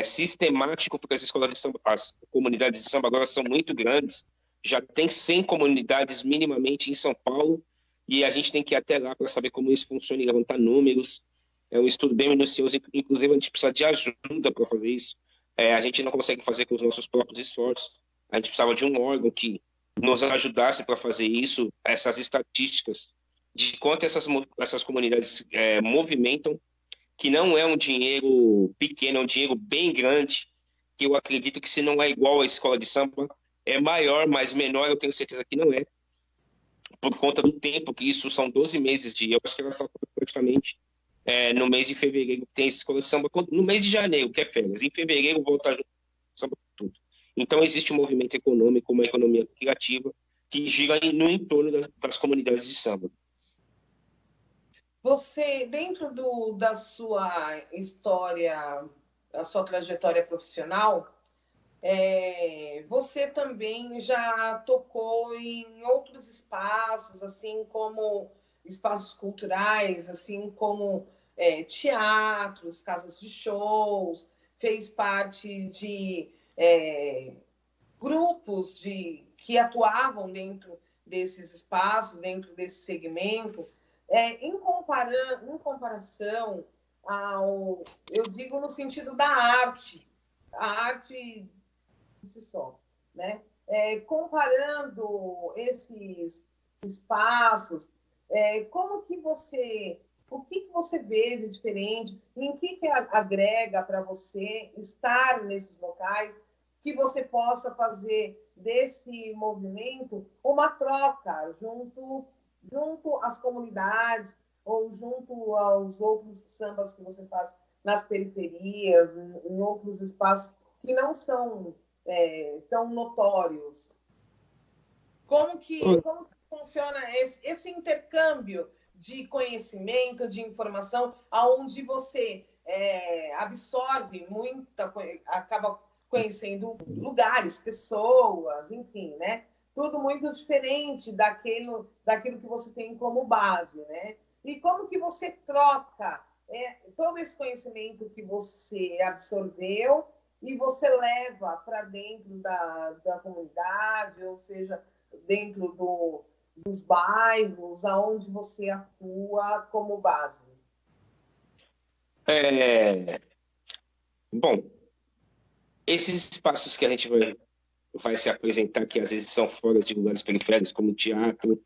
sistemático, porque as escolas de samba, as comunidades de samba agora são muito grandes, já tem 100 comunidades minimamente em São Paulo, e a gente tem que ir até lá para saber como isso funciona e levantar números. É um estudo bem minucioso, inclusive a gente precisa de ajuda para fazer isso. A gente não consegue fazer com os nossos próprios esforços, a gente precisava de um órgão que nos ajudasse para fazer isso, essas estatísticas de quanto essas comunidades movimentam, que não é um dinheiro pequeno, é um dinheiro bem grande, que eu acredito que se não é igual à escola de samba, é maior, mas menor eu tenho certeza que não é, por conta do tempo, que isso são 12 meses eu acho que ela só praticamente no mês de fevereiro tem essa escola de samba, no mês de janeiro, que é férias, em fevereiro volta a samba tudo. Então existe um movimento econômico, uma economia criativa, que gira no entorno das comunidades de samba. Você, dentro da sua história, da sua trajetória profissional, você também já tocou em outros espaços, assim como espaços culturais, assim como teatros, casas de shows, fez parte de grupos que atuavam dentro desses espaços, dentro desse segmento. Em comparação eu digo no sentido da arte, a arte de si só, né? Comparando esses espaços, o que você vê de diferente, em que agrega para você estar nesses locais, que você possa fazer desse movimento uma troca junto às comunidades ou junto aos outros sambas que você faz nas periferias, em outros espaços que não são tão notórios. Como que funciona esse intercâmbio de conhecimento, de informação, aonde você absorve acaba conhecendo lugares, pessoas, enfim, né? Tudo muito diferente daquilo que você tem como base, né? E como que você troca todo esse conhecimento que você absorveu e você leva para dentro da comunidade, ou seja, dentro dos bairros, aonde você atua como base? Bom, esses espaços que a gente vai se apresentar, que às vezes são fora de lugares periféricos, como teatro,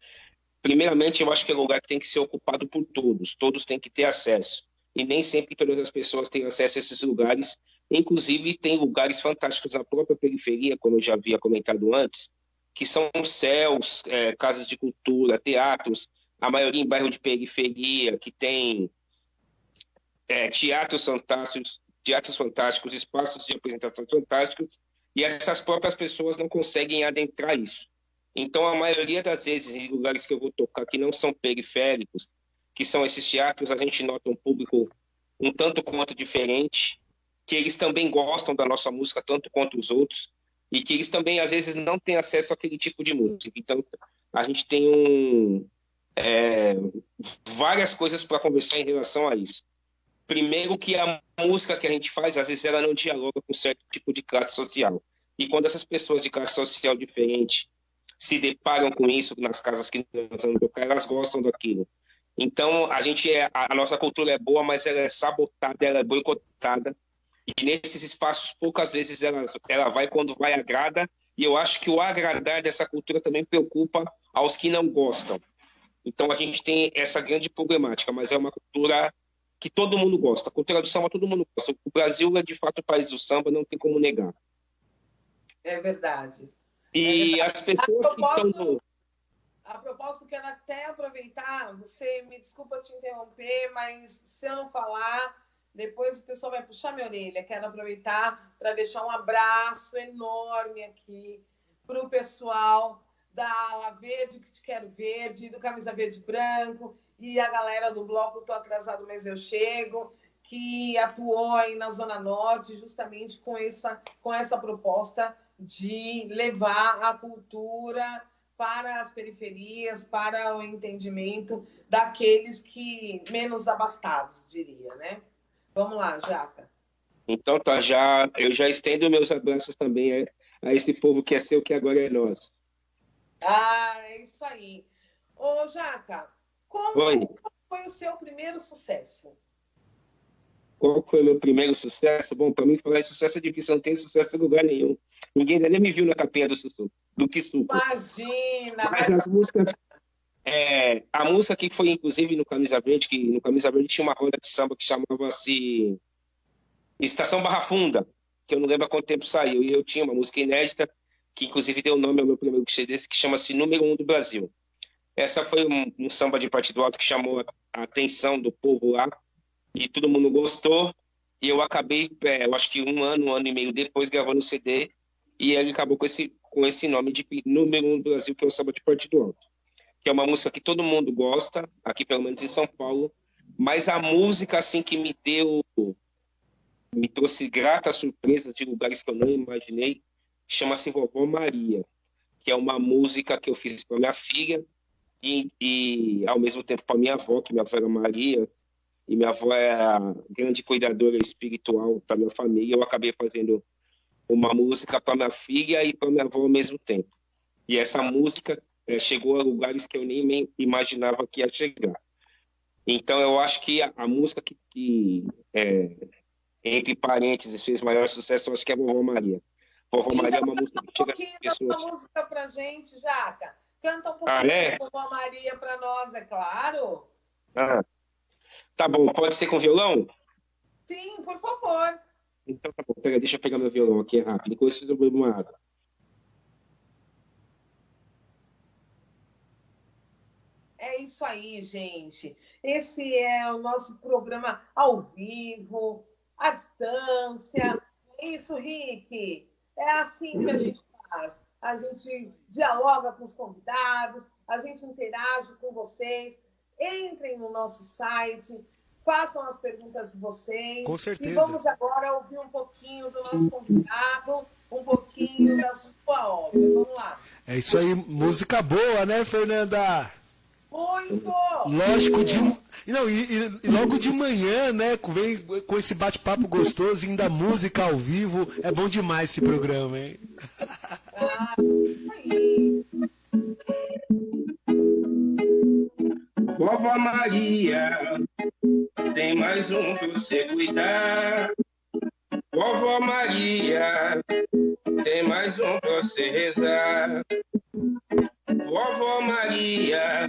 primeiramente eu acho que é um lugar que tem que ser ocupado por todos têm que ter acesso, e nem sempre todas as pessoas têm acesso a esses lugares, inclusive tem lugares fantásticos na própria periferia, como eu já havia comentado antes, que são céus, casas de cultura, teatros, a maioria em bairro de periferia, que tem teatros fantásticos, espaços de apresentação fantásticos, e essas próprias pessoas não conseguem adentrar isso. Então, a maioria das vezes, em lugares que eu vou tocar que não são periféricos, que são esses teatros, a gente nota um público um tanto quanto diferente, que eles também gostam da nossa música tanto quanto os outros, e que eles também, às vezes, não têm acesso àquele tipo de música. Então, a gente tem várias coisas para conversar em relação a isso. Primeiro que a música que a gente faz, às vezes ela não dialoga com certo tipo de classe social. E quando essas pessoas de classe social diferente se deparam com isso nas casas que nós vamos tocar, elas gostam daquilo. Então, a nossa cultura é boa, mas ela é sabotada, ela é boicotada. E nesses espaços, poucas vezes ela vai, quando vai, agrada. E eu acho que o agradar dessa cultura também preocupa aos que não gostam. Então, a gente tem essa grande problemática, mas é uma cultura que todo mundo gosta. A cultura do samba todo mundo gosta. O Brasil é, de fato, o país do samba, não tem como negar. É verdade. E as pessoas que estão... A propósito, quero até aproveitar, você me desculpa te interromper, mas se eu não falar, depois o pessoal vai puxar minha orelha. Quero aproveitar para deixar um abraço enorme aqui para o pessoal da Ala Verde, que te quero verde, do Camisa Verde Branco, e a galera do bloco Tô Atrasado, Mas Eu Chego, que atuou aí na Zona Norte, justamente com essa proposta de levar a cultura para as periferias, para o entendimento daqueles que menos abastados, diria, né? Vamos lá, Jaca. Então tá, eu já estendo meus abraços também a esse povo que é seu, que agora é nosso. É isso aí. Ô, Jaca, qual foi o seu primeiro sucesso? Qual foi o meu primeiro sucesso? Bom, para mim falar em sucesso é difícil, não tem sucesso em lugar nenhum. Ninguém ainda nem me viu na capinha do Kisuko. Imagina! Mas as músicas... a música que foi, inclusive, no Camisa Verde, que no Camisa Verde tinha uma roda de samba que chamava-se Estação Barra Funda, que eu não lembro há quanto tempo saiu, e eu tinha uma música inédita, que inclusive deu nome ao meu primeiro CD, que chama-se Número 1 do Brasil. Essa foi um samba de partido alto que chamou a atenção do povo lá, e todo mundo gostou, e eu acabei, eu acho que um ano e meio depois, gravando o CD, e ele acabou com esse nome de Número 1 do Brasil, que é o samba de partido alto, que é uma música que todo mundo gosta, aqui pelo menos em São Paulo, mas a música assim que me trouxe gratas surpresas de lugares que eu não imaginei, chama-se Vovó Maria, que é uma música que eu fiz para minha filha e ao mesmo tempo para minha avó, que minha avó era Maria, e minha avó é a grande cuidadora espiritual da minha família. Eu acabei fazendo uma música para minha filha e para minha avó ao mesmo tempo. E essa música chegou a lugares que eu nem imaginava que ia chegar. Então, eu acho que a música que entre parênteses, fez maior sucesso, eu acho que é a Vovó Maria. Vovó Maria é uma música que chega às pessoas. Canta uma música pra gente, Jaca. Canta um pouquinho da Vovó Maria pra nós, é claro. Tá bom, pode ser com violão? Sim, por favor. Então tá bom, deixa eu pegar meu violão aqui rápido, enquanto eu bebo uma água. É isso aí, gente. Esse é o nosso programa ao vivo, à distância. É isso, Rick. É assim que a gente faz. A gente dialoga com os convidados, a gente interage com vocês. Entrem no nosso site, façam as perguntas de vocês. Com certeza. E vamos agora ouvir um pouquinho do nosso convidado, um pouquinho da sua obra. Vamos lá. É isso aí, música boa, né, Fernanda? Muito! Lógico, e logo de manhã, né, vem com esse bate-papo gostoso, ainda música ao vivo. É bom demais esse programa, hein? Aí. Vovó Maria, tem mais um pra você cuidar. Vovó Maria, tem mais um pra você rezar. Vovó Maria,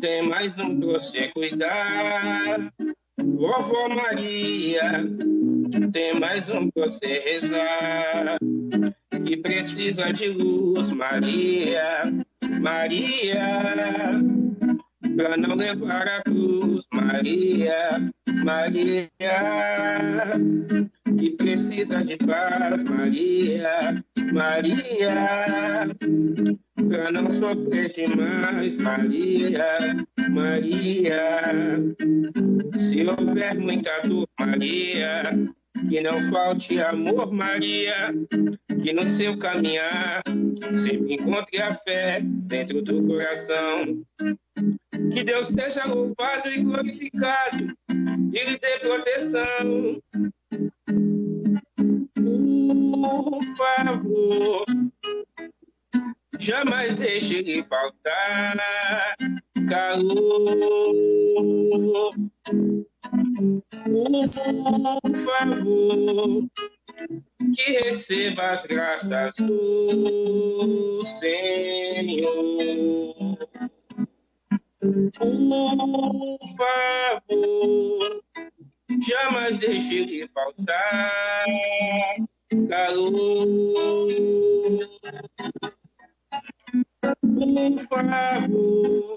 tem mais um pra você cuidar. Vovó Maria, tem mais um pra você rezar. Que precisa de luz, Maria, Maria, pra não levar a cruz, Maria, Maria. Que precisa de paz, Maria, Maria, pra não sofrer demais, Maria, Maria. Se houver muita dor, Maria, que não falte amor, Maria, que no seu caminhar sempre encontre a fé dentro do coração. Que Deus seja louvado e glorificado e lhe dê proteção. Por favor, jamais deixe lhe faltar calor. Por favor, que receba as graças do Senhor. Por favor, jamais deixe lhe faltar calor. Por favor,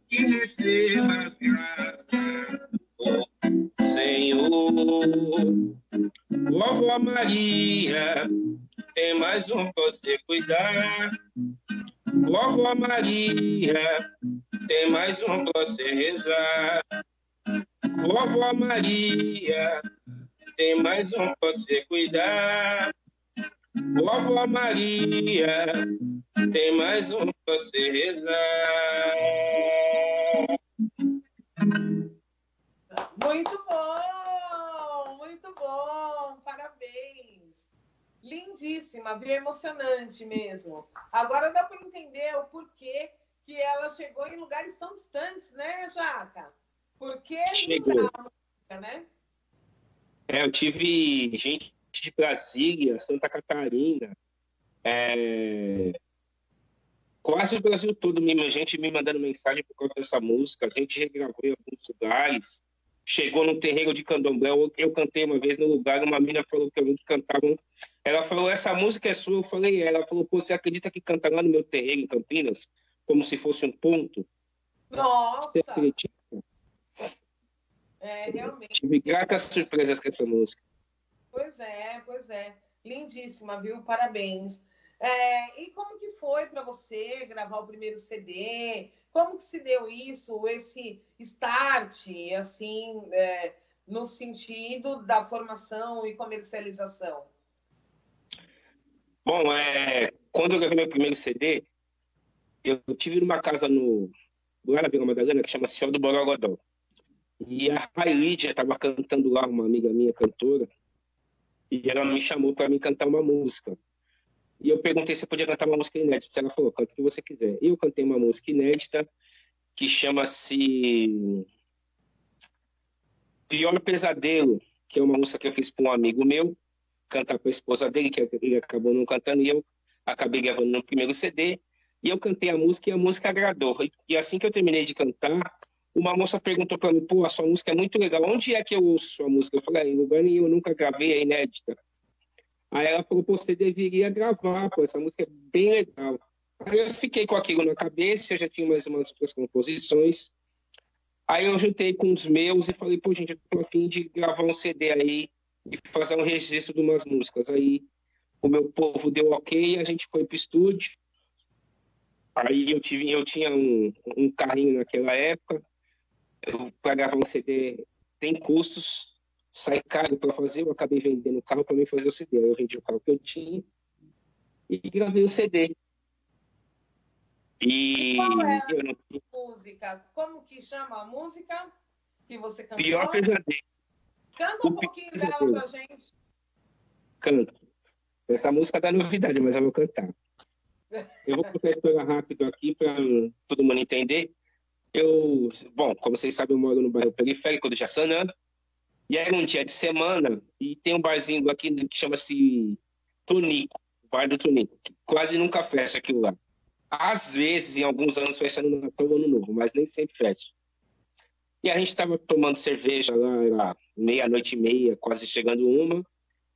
que receba as graças do Senhor. Vovó Maria, tem mais um pra você cuidar. Vovó Maria, tem mais um pra você rezar. Vovó Maria, tem mais um pra você cuidar. Vovó Maria, tem mais um pra você rezar. Muito bom, muito bom, parabéns. Lindíssima, viu? Emocionante mesmo. Agora dá para entender o porquê que ela chegou em lugares tão distantes, né, Jaca? Porque chegou, né? Eu tive gente de Brasília, Santa Catarina, quase o Brasil todo, gente me mandando mensagem por causa dessa música. A gente regravou em alguns lugares. Chegou no terreiro de candomblé, eu cantei uma vez no lugar, uma menina falou que eu nunca cantava. Ela falou, essa música é sua? Eu falei, ela falou, pô, você acredita que canta lá no meu terreiro em Campinas? Como se fosse um ponto? Nossa! Você acredita? Realmente. Tive gratas surpresas com essa música. Pois é. Lindíssima, viu? Parabéns. E como que foi para você gravar o primeiro CD? Como que se deu isso, esse start, assim, no sentido da formação e comercialização? Bom, quando eu gravei meu primeiro CD, eu tive numa casa lá na Vila Madalena, que chama Senhor do Borogodó. E a Rai Lídia estava cantando lá, uma amiga minha, cantora, e ela me chamou para me cantar uma música. E eu perguntei se eu podia cantar uma música inédita. Ela falou, canta o que você quiser. E eu cantei uma música inédita que chama-se Pior Pesadelo, que é uma música que eu fiz para um amigo meu, cantar para a esposa dele, que ele acabou não cantando, e eu acabei gravando no primeiro CD. E eu cantei a música e a música agradou. E assim que eu terminei de cantar, uma moça perguntou para mim, pô, a sua música é muito legal, onde é que eu ouço sua música? Eu falei, em lugar nenhum, eu nunca gravei, é inédita. Aí ela falou, pô, você deveria gravar, pô, essa música é bem legal. Aí eu fiquei com aquilo na cabeça, eu já tinha mais umas outras composições. Aí eu juntei com os meus e falei, pô, gente, eu tô a fim de gravar um CD aí e fazer um registro de umas músicas. Aí o meu povo deu ok, a gente foi pro estúdio. Aí eu tinha um carrinho naquela época. Para gravar um CD tem custos, sai caro para fazer, eu acabei vendendo o carro para mim fazer o CD. Aí eu vendi o carro que eu tinha e gravei o CD. E qual é a música? Como que chama a música que você cantou? Pior Pesadelo. Canta um pouquinho dela pra gente. Canto. Essa música dá novidade, mas eu vou cantar. Eu vou contar a história rápido aqui para todo mundo entender. Bom, como vocês sabem, eu moro no bairro periférico do Jaçanã, e era um dia de semana, e tem um barzinho aqui que chama-se Tonico, o bar do Tonico, que quase nunca fecha aquilo lá. Às vezes, em alguns anos, fecha no Natal ou Ano Novo, mas nem sempre fecha. E a gente estava tomando cerveja lá, era 00:30, quase chegando 1,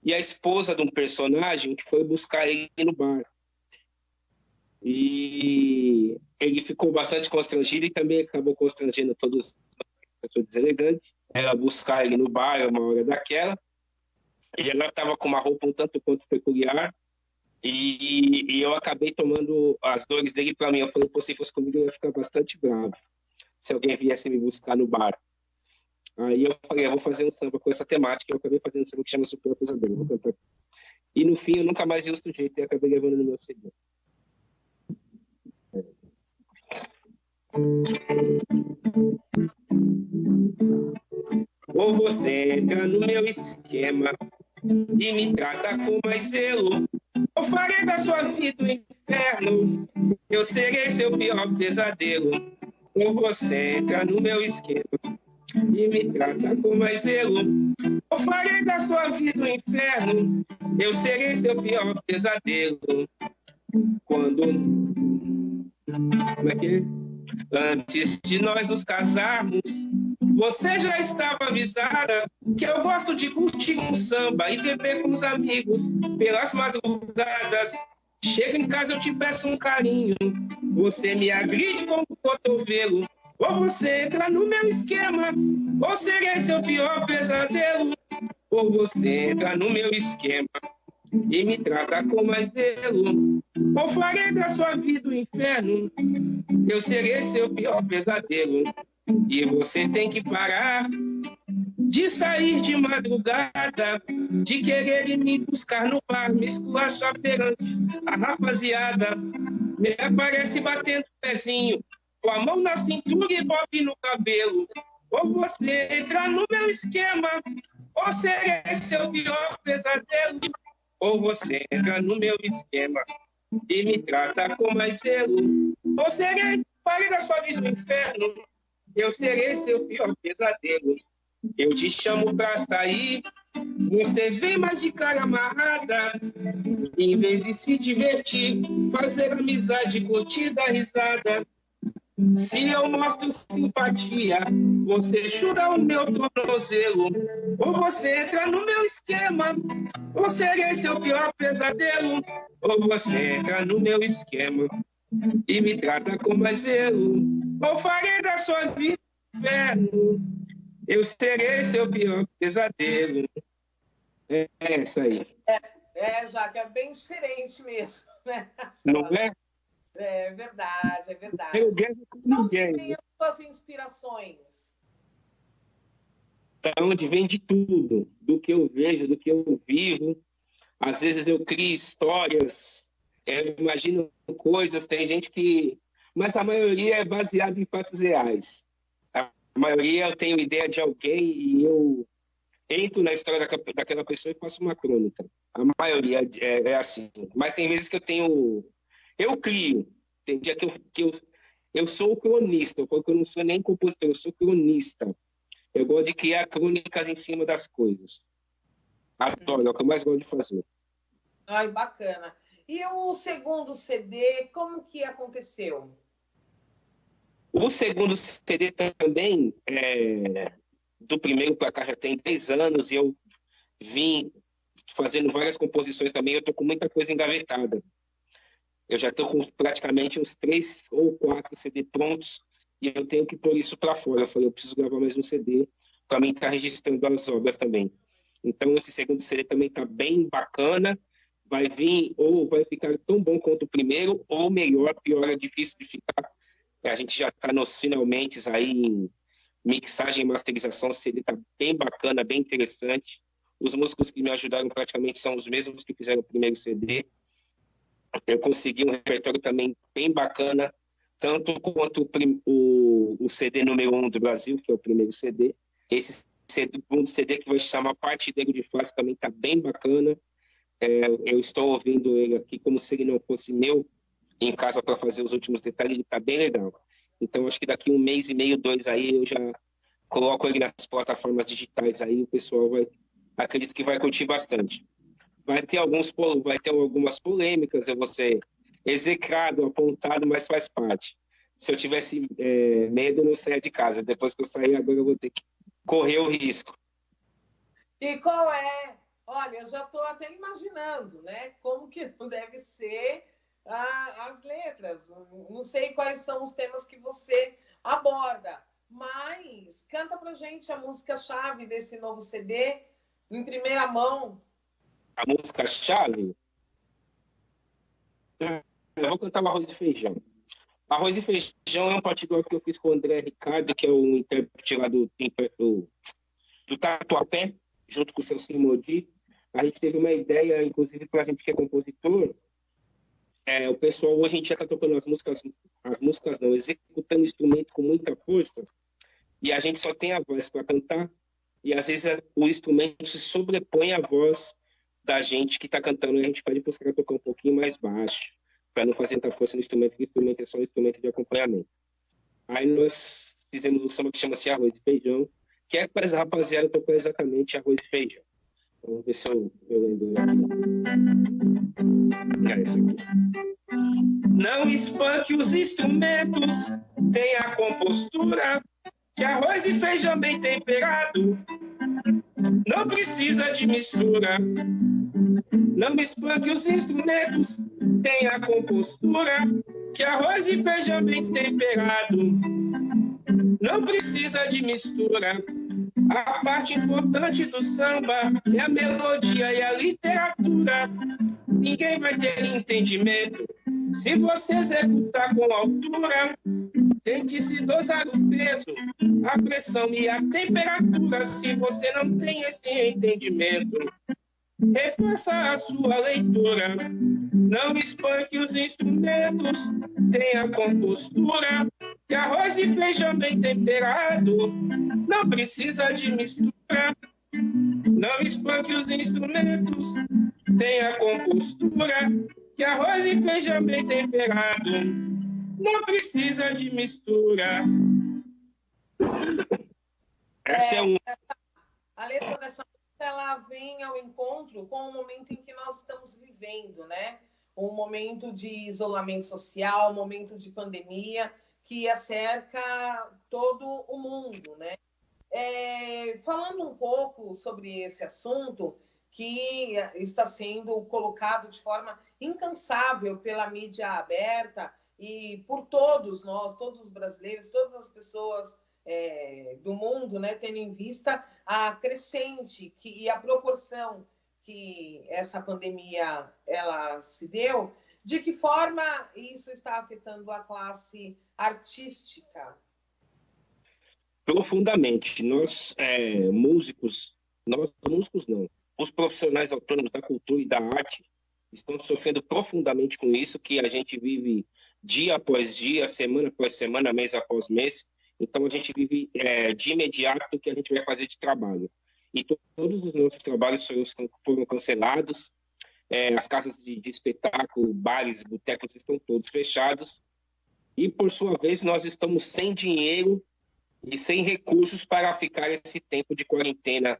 e a esposa de um personagem que foi buscar ele no bar. E ele ficou bastante constrangido e também acabou constrangendo todos os deselegantes. Ela buscar ele no bar uma hora daquela, e ela estava com uma roupa um tanto quanto peculiar, e eu acabei tomando as dores dele para mim. Eu falei, pô, se fosse comigo eu ia ficar bastante bravo se alguém viesse me buscar no bar. Aí eu falei, eu vou fazer um samba com essa temática. Eu acabei fazendo um samba que chama Super Pesadelo, vou cantar. E no fim eu nunca mais ia o sujeito e acabei levando no meu CD. Ou você entra no meu esquema e me trata com mais zelo, ou farei da sua vida um inferno, eu serei seu pior pesadelo. Ou você entra no meu esquema e me trata com mais zelo, ou farei da sua vida um inferno, eu serei seu pior pesadelo. Quando... Como é que é? Antes de nós nos casarmos, você já estava avisada que eu gosto de curtir um samba e beber com os amigos pelas madrugadas. Chego em casa, eu te peço um carinho, você me agride com o cotovelo. Ou você entra no meu esquema, ou serei seu pior pesadelo. Ou você entra no meu esquema e me trata com mais zelo, ou farei da sua vida um inferno, eu serei seu pior pesadelo. E você tem que parar de sair de madrugada, de querer ir me buscar no bar, me esculachar perante a rapaziada. Me aparece batendo o pezinho, com a mão na cintura e bob no cabelo. Ou você entra no meu esquema, ou serei seu pior pesadelo. Ou você entra no meu esquema e me trata com mais zelo, ou serei, farei da sua vida um inferno, eu serei seu pior pesadelo. Eu te chamo pra sair, você vem mais de cara amarrada, em vez de se divertir, fazer amizade, curtir, dar risada. Se eu mostro simpatia, você chuta o meu tornozelo. Ou você entra no meu esquema, ou serei seu pior pesadelo. Ou você entra no meu esquema e me trata com mais zelo, ou farei da sua vida um inferno, eu serei seu pior pesadelo. É isso aí. Jaque, é bem diferente mesmo, né? Não é? É verdade, é verdade. Eu ganho com ninguém. Onde vem as suas inspirações? Da onde vem de tudo, do que eu vejo, do que eu vivo. Às vezes eu crio histórias, eu imagino coisas, tem gente que... Mas a maioria é baseada em fatos reais. A maioria eu tenho ideia de alguém e eu entro na história daquela pessoa e faço uma crônica. A maioria é assim. Mas tem vezes que eu tenho... Eu crio. Tem dia que eu sou o cronista, porque eu não sou nem compositor, eu sou cronista. Eu gosto de criar crônicas em cima das coisas. Adoro, é o que eu mais gosto de fazer. Ai, bacana. E o segundo CD, como que aconteceu? O segundo CD também, do primeiro para cá já tem 10 anos, e eu vim fazendo várias composições também, eu estou com muita coisa engavetada. Eu já estou com praticamente uns 3 ou 4 CD prontos, e eu tenho que pôr isso para fora. Eu falei, eu preciso gravar mais um CD para mim estar registrando as obras também. Então, esse segundo CD também está bem bacana. Vai vir, ou vai ficar tão bom quanto o primeiro, ou melhor, pior, é difícil de ficar. A gente já está nos finalmente aí em mixagem e masterização. O CD está bem bacana, bem interessante. Os músicos que me ajudaram praticamente são os mesmos que fizeram o primeiro CD. Eu consegui um repertório também bem bacana, tanto quanto o CD número 1 do Brasil, que é o primeiro CD. Esse segundo CD que vai se chamar Partideiro de Fato também está bem bacana. Eu estou ouvindo ele aqui como se ele não fosse meu, em casa para fazer os últimos detalhes, ele está bem legal. Então, acho que daqui 1 mês e meio, 2 aí, eu já coloco ele nas plataformas digitais aí, o pessoal acredito que vai curtir bastante. Vai ter algumas polêmicas, eu vou ser execrado, apontado, mas faz parte. Se eu tivesse medo, eu não saia de casa. Depois que eu sair, agora eu vou ter que correr o risco. E qual é? Olha, eu já estou até imaginando, né? Como que deve ser as letras. Não sei quais são os temas que você aborda, mas canta pra gente a música-chave desse novo CD, em primeira mão. A música-chave? Eu vou cantar o Arroz e Feijão. Arroz e Feijão é um partido que eu fiz com o André Ricardo, que é um intérprete lá do Tatuapé, junto com o seu Simodi. A gente teve uma ideia, inclusive, para a gente que é compositor, o pessoal hoje em dia está tocando as músicas não, executando o instrumento com muita força, e a gente só tem a voz para cantar, e às vezes o instrumento se sobrepõe à voz da gente que está cantando, e a gente pede para os caras tocar um pouquinho mais baixo, para não fazer tanta força no instrumento, porque o instrumento é só um instrumento de acompanhamento. Aí nós fizemos um samba que chama-se Arroz e Feijão, que é para essa rapaziada tocar exatamente arroz e feijão. Vamos ver se eu lembro aqui. Não espanque os instrumentos, tenha compostura, que arroz e feijão bem temperado não precisa de mistura. Não espanque os instrumentos, tenha compostura, que arroz e feijão bem temperado não precisa de mistura. A parte importante do samba é a melodia e a literatura. Ninguém vai ter entendimento se você executar com altura. Tem que se dosar o peso, a pressão e a temperatura. Se você não tem esse entendimento, refaça a sua leitura. Não espanque os instrumentos, tenha compostura, que arroz e feijão bem temperado não precisa de mistura. Não espanque os instrumentos, tenha compostura, que arroz e feijão bem temperado não precisa de mistura. Essa é um... A letra dessa música, ela vem ao encontro com o momento em que nós estamos vivendo, né? Um momento de isolamento social, um momento de pandemia que acerca todo o mundo, né? Falando um pouco sobre esse assunto que está sendo colocado de forma incansável pela mídia aberta e por todos nós, todos os brasileiros, todas as pessoas do mundo, né, tendo em vista a crescente e a proporção que essa pandemia ela se deu, de que forma isso está afetando a classe artística? Profundamente. Nós músicos não, os profissionais autônomos da cultura e da arte estão sofrendo profundamente com isso, que a gente vive dia após dia, semana após semana, mês após mês. Então, a gente vive de imediato o que a gente vai fazer de trabalho. E todos os nossos trabalhos foram cancelados, as casas de espetáculo, bares, botecos estão todos fechados. E, por sua vez, nós estamos sem dinheiro e sem recursos para ficar esse tempo de quarentena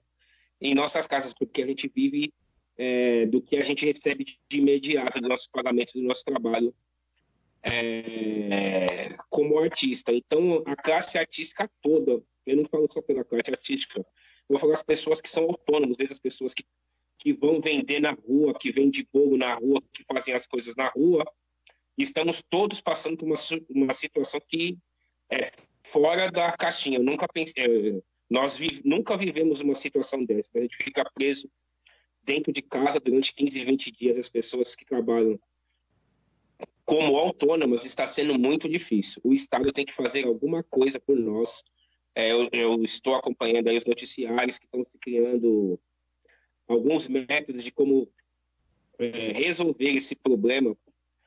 em nossas casas, porque a gente vive do que a gente recebe de imediato do nosso pagamento, do nosso trabalho como artista. Então, a classe artística toda, eu não falo só pela classe artística, eu vou falar as pessoas que são autônomas, desde as pessoas que vão vender na rua, que vendem bolo na rua, que fazem as coisas na rua. Estamos todos passando por uma situação que é fora da caixinha. Eu nunca pensei, nunca vivemos uma situação dessa. A gente fica preso dentro de casa durante 15, 20 dias. As pessoas que trabalham como autônomas está sendo muito difícil. O Estado tem que fazer alguma coisa por nós. Eu estou acompanhando aí os noticiários que estão se criando alguns métodos de como resolver esse problema,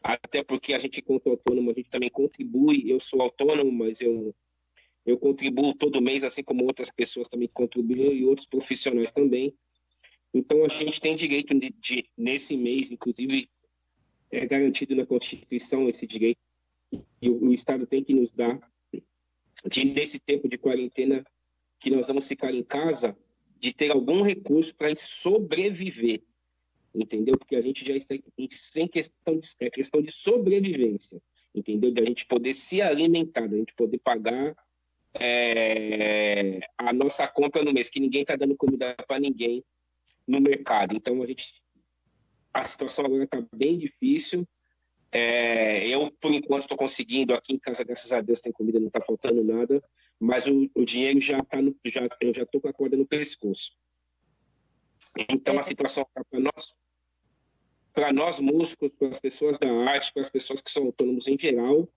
até porque a gente, enquanto autônomo, a gente também contribui. Eu sou autônomo, mas eu contribuo todo mês, assim como outras pessoas também contribuem e outros profissionais também. Então, a gente tem direito nesse mês, inclusive, é garantido na Constituição esse direito, e o Estado tem que nos dar, nesse tempo de quarentena, que nós vamos ficar em casa, de ter algum recurso para a gente sobreviver, entendeu? Porque a gente já está sem questão de sobrevivência, entendeu? De a gente poder se alimentar, de a gente poder pagar a nossa compra no mês, que ninguém está dando comida para ninguém no mercado. Então, a situação agora está bem difícil. Eu, por enquanto, estou conseguindo. Aqui em casa, graças a Deus, tem comida, não está faltando nada. Mas o dinheiro já está eu já estou com a corda no pescoço. Então, a situação está para nós músicos, para as pessoas da arte, para as pessoas que são autônomos em geral,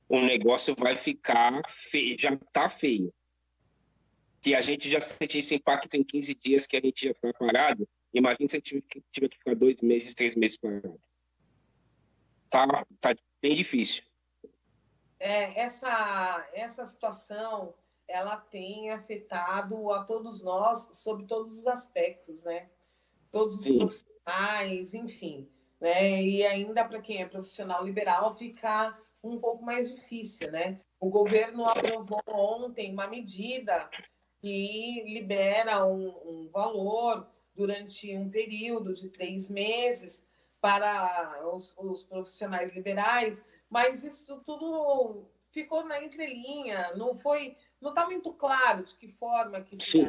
o negócio vai ficar feio, já está feio. Se a gente já sentiu esse impacto em 15 dias que a gente já está parado, imagina se a gente tiver que ficar 2 meses, 3 meses parado. tá bem difícil. Essa situação, ela tem afetado a todos nós sob todos os aspectos, né? Todos os profissionais, enfim, né? E ainda para quem é profissional liberal fica um pouco mais difícil, né? O governo aprovou ontem uma medida que libera um valor durante um período de 3 meses para os profissionais liberais, mas isso tudo ficou na entrelinha, não está muito claro de que forma que se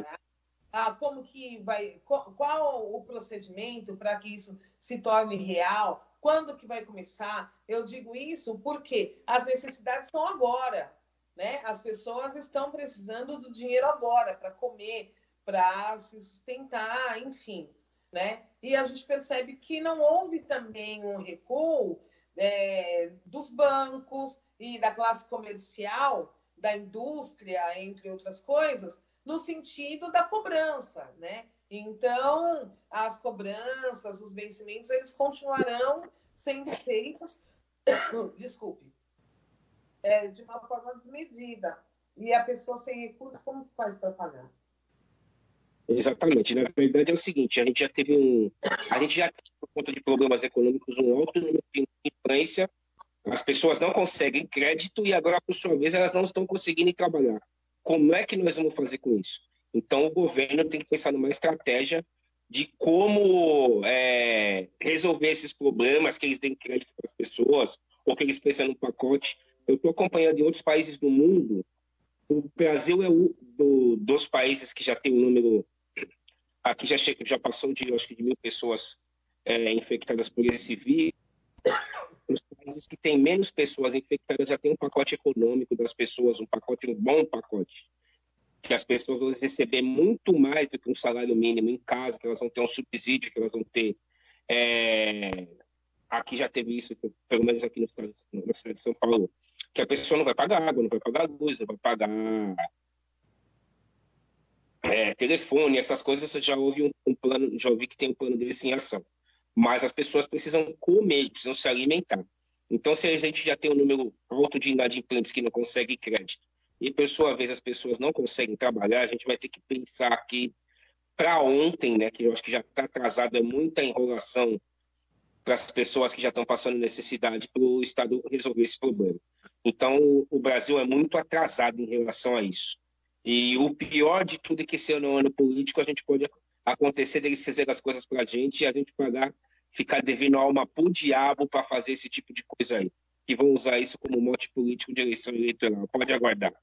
dará, como que vai, qual o procedimento para que isso se torne real, quando que vai começar. Eu digo isso porque as necessidades são agora, né? As pessoas estão precisando do dinheiro agora para comer, para se sustentar, enfim, né? E a gente percebe que não houve também um recuo dos bancos e da classe comercial, da indústria, entre outras coisas, no sentido da cobrança, né? Então, as cobranças, os vencimentos, eles continuarão sendo feitos, desculpe, de uma forma desmedida. E a pessoa sem recursos, como faz para pagar? Exatamente. Na verdade é o seguinte, a gente já teve por conta de problemas econômicos, um alto número de inadimplência, as pessoas não conseguem crédito e agora, por sua vez, elas não estão conseguindo trabalhar. Como é que nós vamos fazer com isso? Então, o governo tem que pensar numa estratégia de como resolver esses problemas, que eles deem crédito para as pessoas, ou que eles pensam no pacote. Eu estou acompanhando em outros países do mundo. O Brasil é dos países que já tem um número... Aqui já passou acho que de 1.000 pessoas infectadas por esse vírus. Os países que têm menos pessoas infectadas já tem um pacote econômico das pessoas, um bom pacote. Que as pessoas vão receber muito mais do que um salário mínimo em casa, que elas vão ter um subsídio, que elas vão ter... Aqui já teve isso, pelo menos aqui na cidade de São Paulo, que a pessoa não vai pagar água, não vai pagar luz, não vai pagar telefone, essas coisas. Já ouvi plano, já ouvi que tem um plano deles em ação. Mas as pessoas precisam comer, precisam se alimentar. Então, se a gente já tem um número alto de inadimplentes que não conseguem crédito, e por sua vez as pessoas não conseguem trabalhar, a gente vai ter que pensar aqui para ontem, né, que eu acho que já está atrasado, é muita enrolação para as pessoas que já estão passando necessidade para o Estado resolver esse problema. Então, o Brasil é muito atrasado em relação a isso. E o pior de tudo é que esse ano é um ano político, a gente pode acontecer deles fazer as coisas para a gente e a gente ficar devendo alma pro diabo para fazer esse tipo de coisa aí. Que vão usar isso como mote político de eleição eleitoral. Pode aguardar.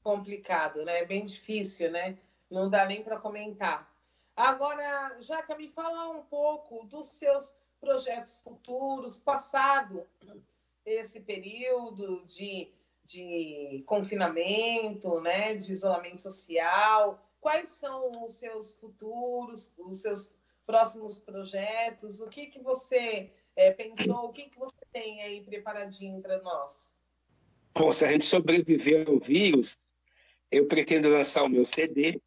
Complicado, né? É bem difícil, né? Não dá nem para comentar. Agora, Jaca, me fala um pouco dos seus projetos futuros, passado esse período de confinamento, né? De isolamento social. Quais são os seus futuros, os seus próximos projetos? O que você pensou? O que você tem aí preparadinho para nós? Bom, se a gente sobreviver ao vírus, eu pretendo lançar o meu CD.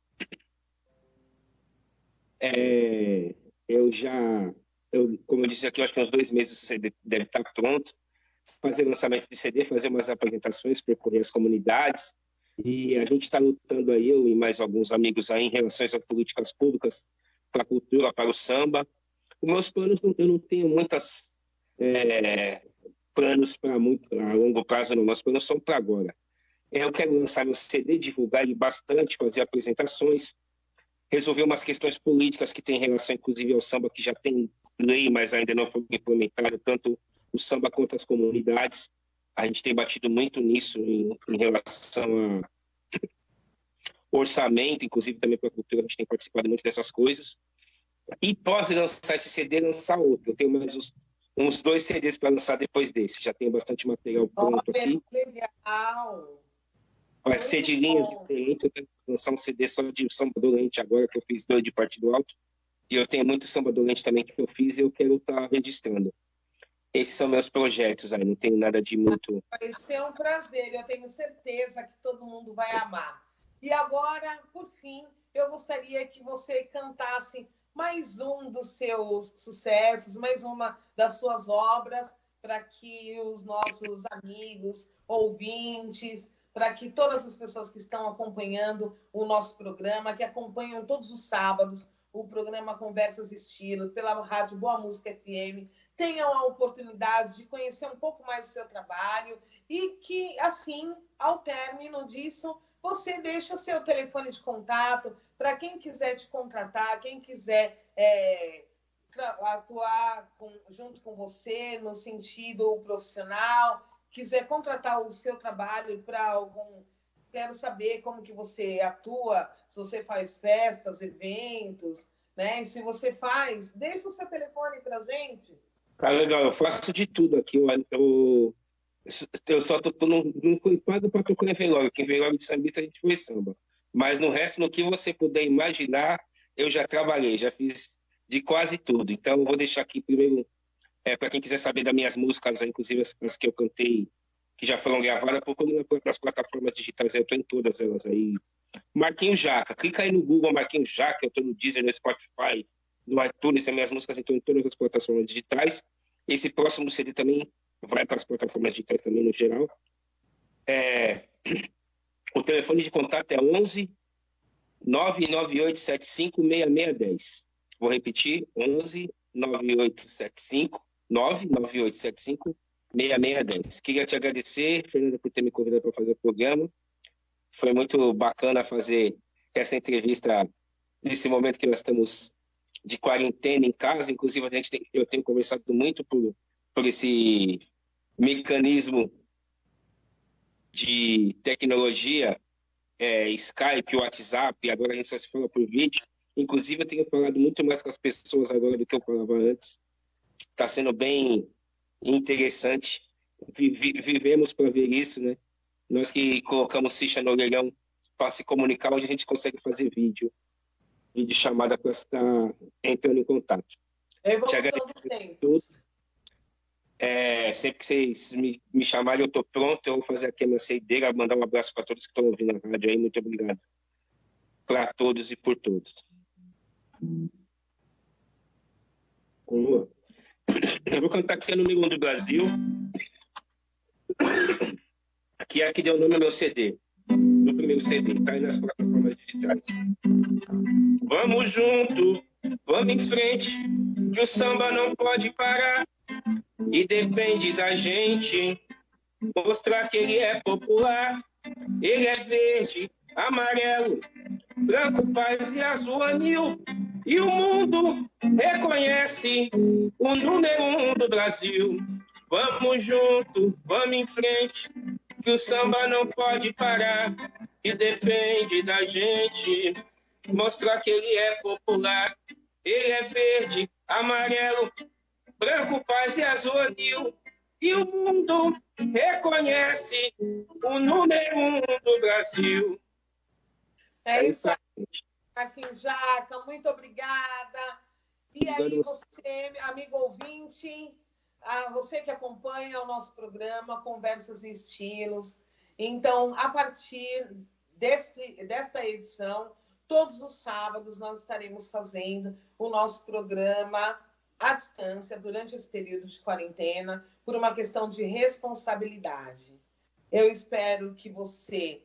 Como eu disse aqui, eu acho que uns 2 meses o CD deve estar pronto. Fazer lançamento de CD, fazer umas apresentações, percorrer as comunidades. E a gente está lutando aí, eu e mais alguns amigos aí, em relação às políticas públicas para a cultura, para o samba. Os meus planos, eu não tenho muitos planos a longo prazo, não. Meus planos são para agora. Eu quero lançar meu CD, divulgar ele bastante, fazer apresentações, resolver umas questões políticas que têm relação, inclusive, ao samba, que já tem lei, mas ainda não foi implementado, tanto o samba quanto as comunidades. A gente tem batido muito nisso em relação a orçamento, inclusive também para a cultura, a gente tem participado muito dessas coisas. E pós lançar esse CD, lançar outro. Eu tenho mais uns 2 CDs para lançar depois desse. Já tenho bastante material pronto aqui. Legal! Vai ser de linhas diferentes. Eu quero lançar um CD só de samba dolente agora, que eu fiz 2 de Partido Alto. E eu tenho muito samba dolente também que eu fiz e eu quero estar registrando. Esses são meus projetos aí, não tenho nada de muito... Vai ser um prazer, eu tenho certeza que todo mundo vai amar. E agora, por fim, eu gostaria que você cantasse mais um dos seus sucessos, mais uma das suas obras, para que os nossos amigos, ouvintes, para que todas as pessoas que estão acompanhando o nosso programa, que acompanham todos os sábados o programa Conversas Estilo, pela Rádio Boa Música FM, tenham a oportunidade de conhecer um pouco mais do seu trabalho e que, assim, ao término disso, você deixa o seu telefone de contato para quem quiser te contratar, quem quiser atuar junto com você no sentido profissional, quiser contratar o seu trabalho para algum... Quero saber como que você atua, se você faz festas, eventos, né? E se você faz, deixa o seu telefone para a gente. Tá legal, eu faço de tudo aqui. Eu só não fui pago para tocar em velório, que em velório de sambista a gente foi samba. Mas no resto, no que você puder imaginar, eu já trabalhei, já fiz de quase tudo. Então, eu vou deixar aqui primeiro, para quem quiser saber das minhas músicas, inclusive as que eu cantei, que já foram gravadas, procure nas plataformas digitais, eu estou em todas elas aí. Marquinhos Jaca, clica aí no Google Marquinhos Jaca, eu estou no Deezer, no Spotify, no iTunes, as minhas músicas estão em todas as plataformas digitais. Esse próximo CD também vai para as plataformas digitais também, no geral. O telefone de contato é 11 99875 6610. Vou repetir, 11 99875 6610. Queria te agradecer, Fernanda, por ter me convidado para fazer o programa. Foi muito bacana fazer essa entrevista nesse momento que nós estamos de quarentena em casa. Inclusive, eu tenho conversado muito por esse mecanismo de tecnologia, Skype, WhatsApp, agora a gente só se fala por vídeo. Inclusive, eu tenho falado muito mais com as pessoas agora do que eu falava antes. Está sendo bem interessante. Vivemos para ver isso, né? Nós que colocamos ficha no orelhão para se comunicar, onde a gente consegue fazer vídeo chamada para estar entrando em contato. Te agradeço tudo. Sempre que vocês me chamarem, eu estou pronto. Eu vou fazer aqui a minha saideira, mandar um abraço para todos que estão ouvindo a rádio aí. Muito obrigado para todos e por todos. Eu vou cantar aqui a número 1 do Brasil, que é a que deu nome ao meu CD, no primeiro CD, está aí nas plataformas digitais. Vamos junto, vamos em frente, que o samba não pode parar, e depende da gente mostrar que ele é popular. Ele é verde, amarelo, branco, paz e azul anil, e o mundo reconhece o número 1 do Brasil. Vamos junto, vamos em frente, que o samba não pode parar, e depende da gente mostrar que ele é popular. Ele é verde, amarelo, branco, paz e azul anil, e o mundo reconhece o número 1 do Brasil. É isso aí, Marquinhos Jaca, muito obrigada. E aí, você, amigo ouvinte, você que acompanha o nosso programa Conversas e Estilos. Então, a partir desta edição, todos os sábados nós estaremos fazendo o nosso programa à distância durante esse período de quarentena, por uma questão de responsabilidade. Eu espero que você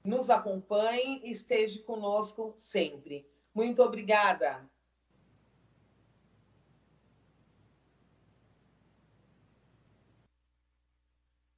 nos acompanhe e esteja conosco sempre. Muito obrigada.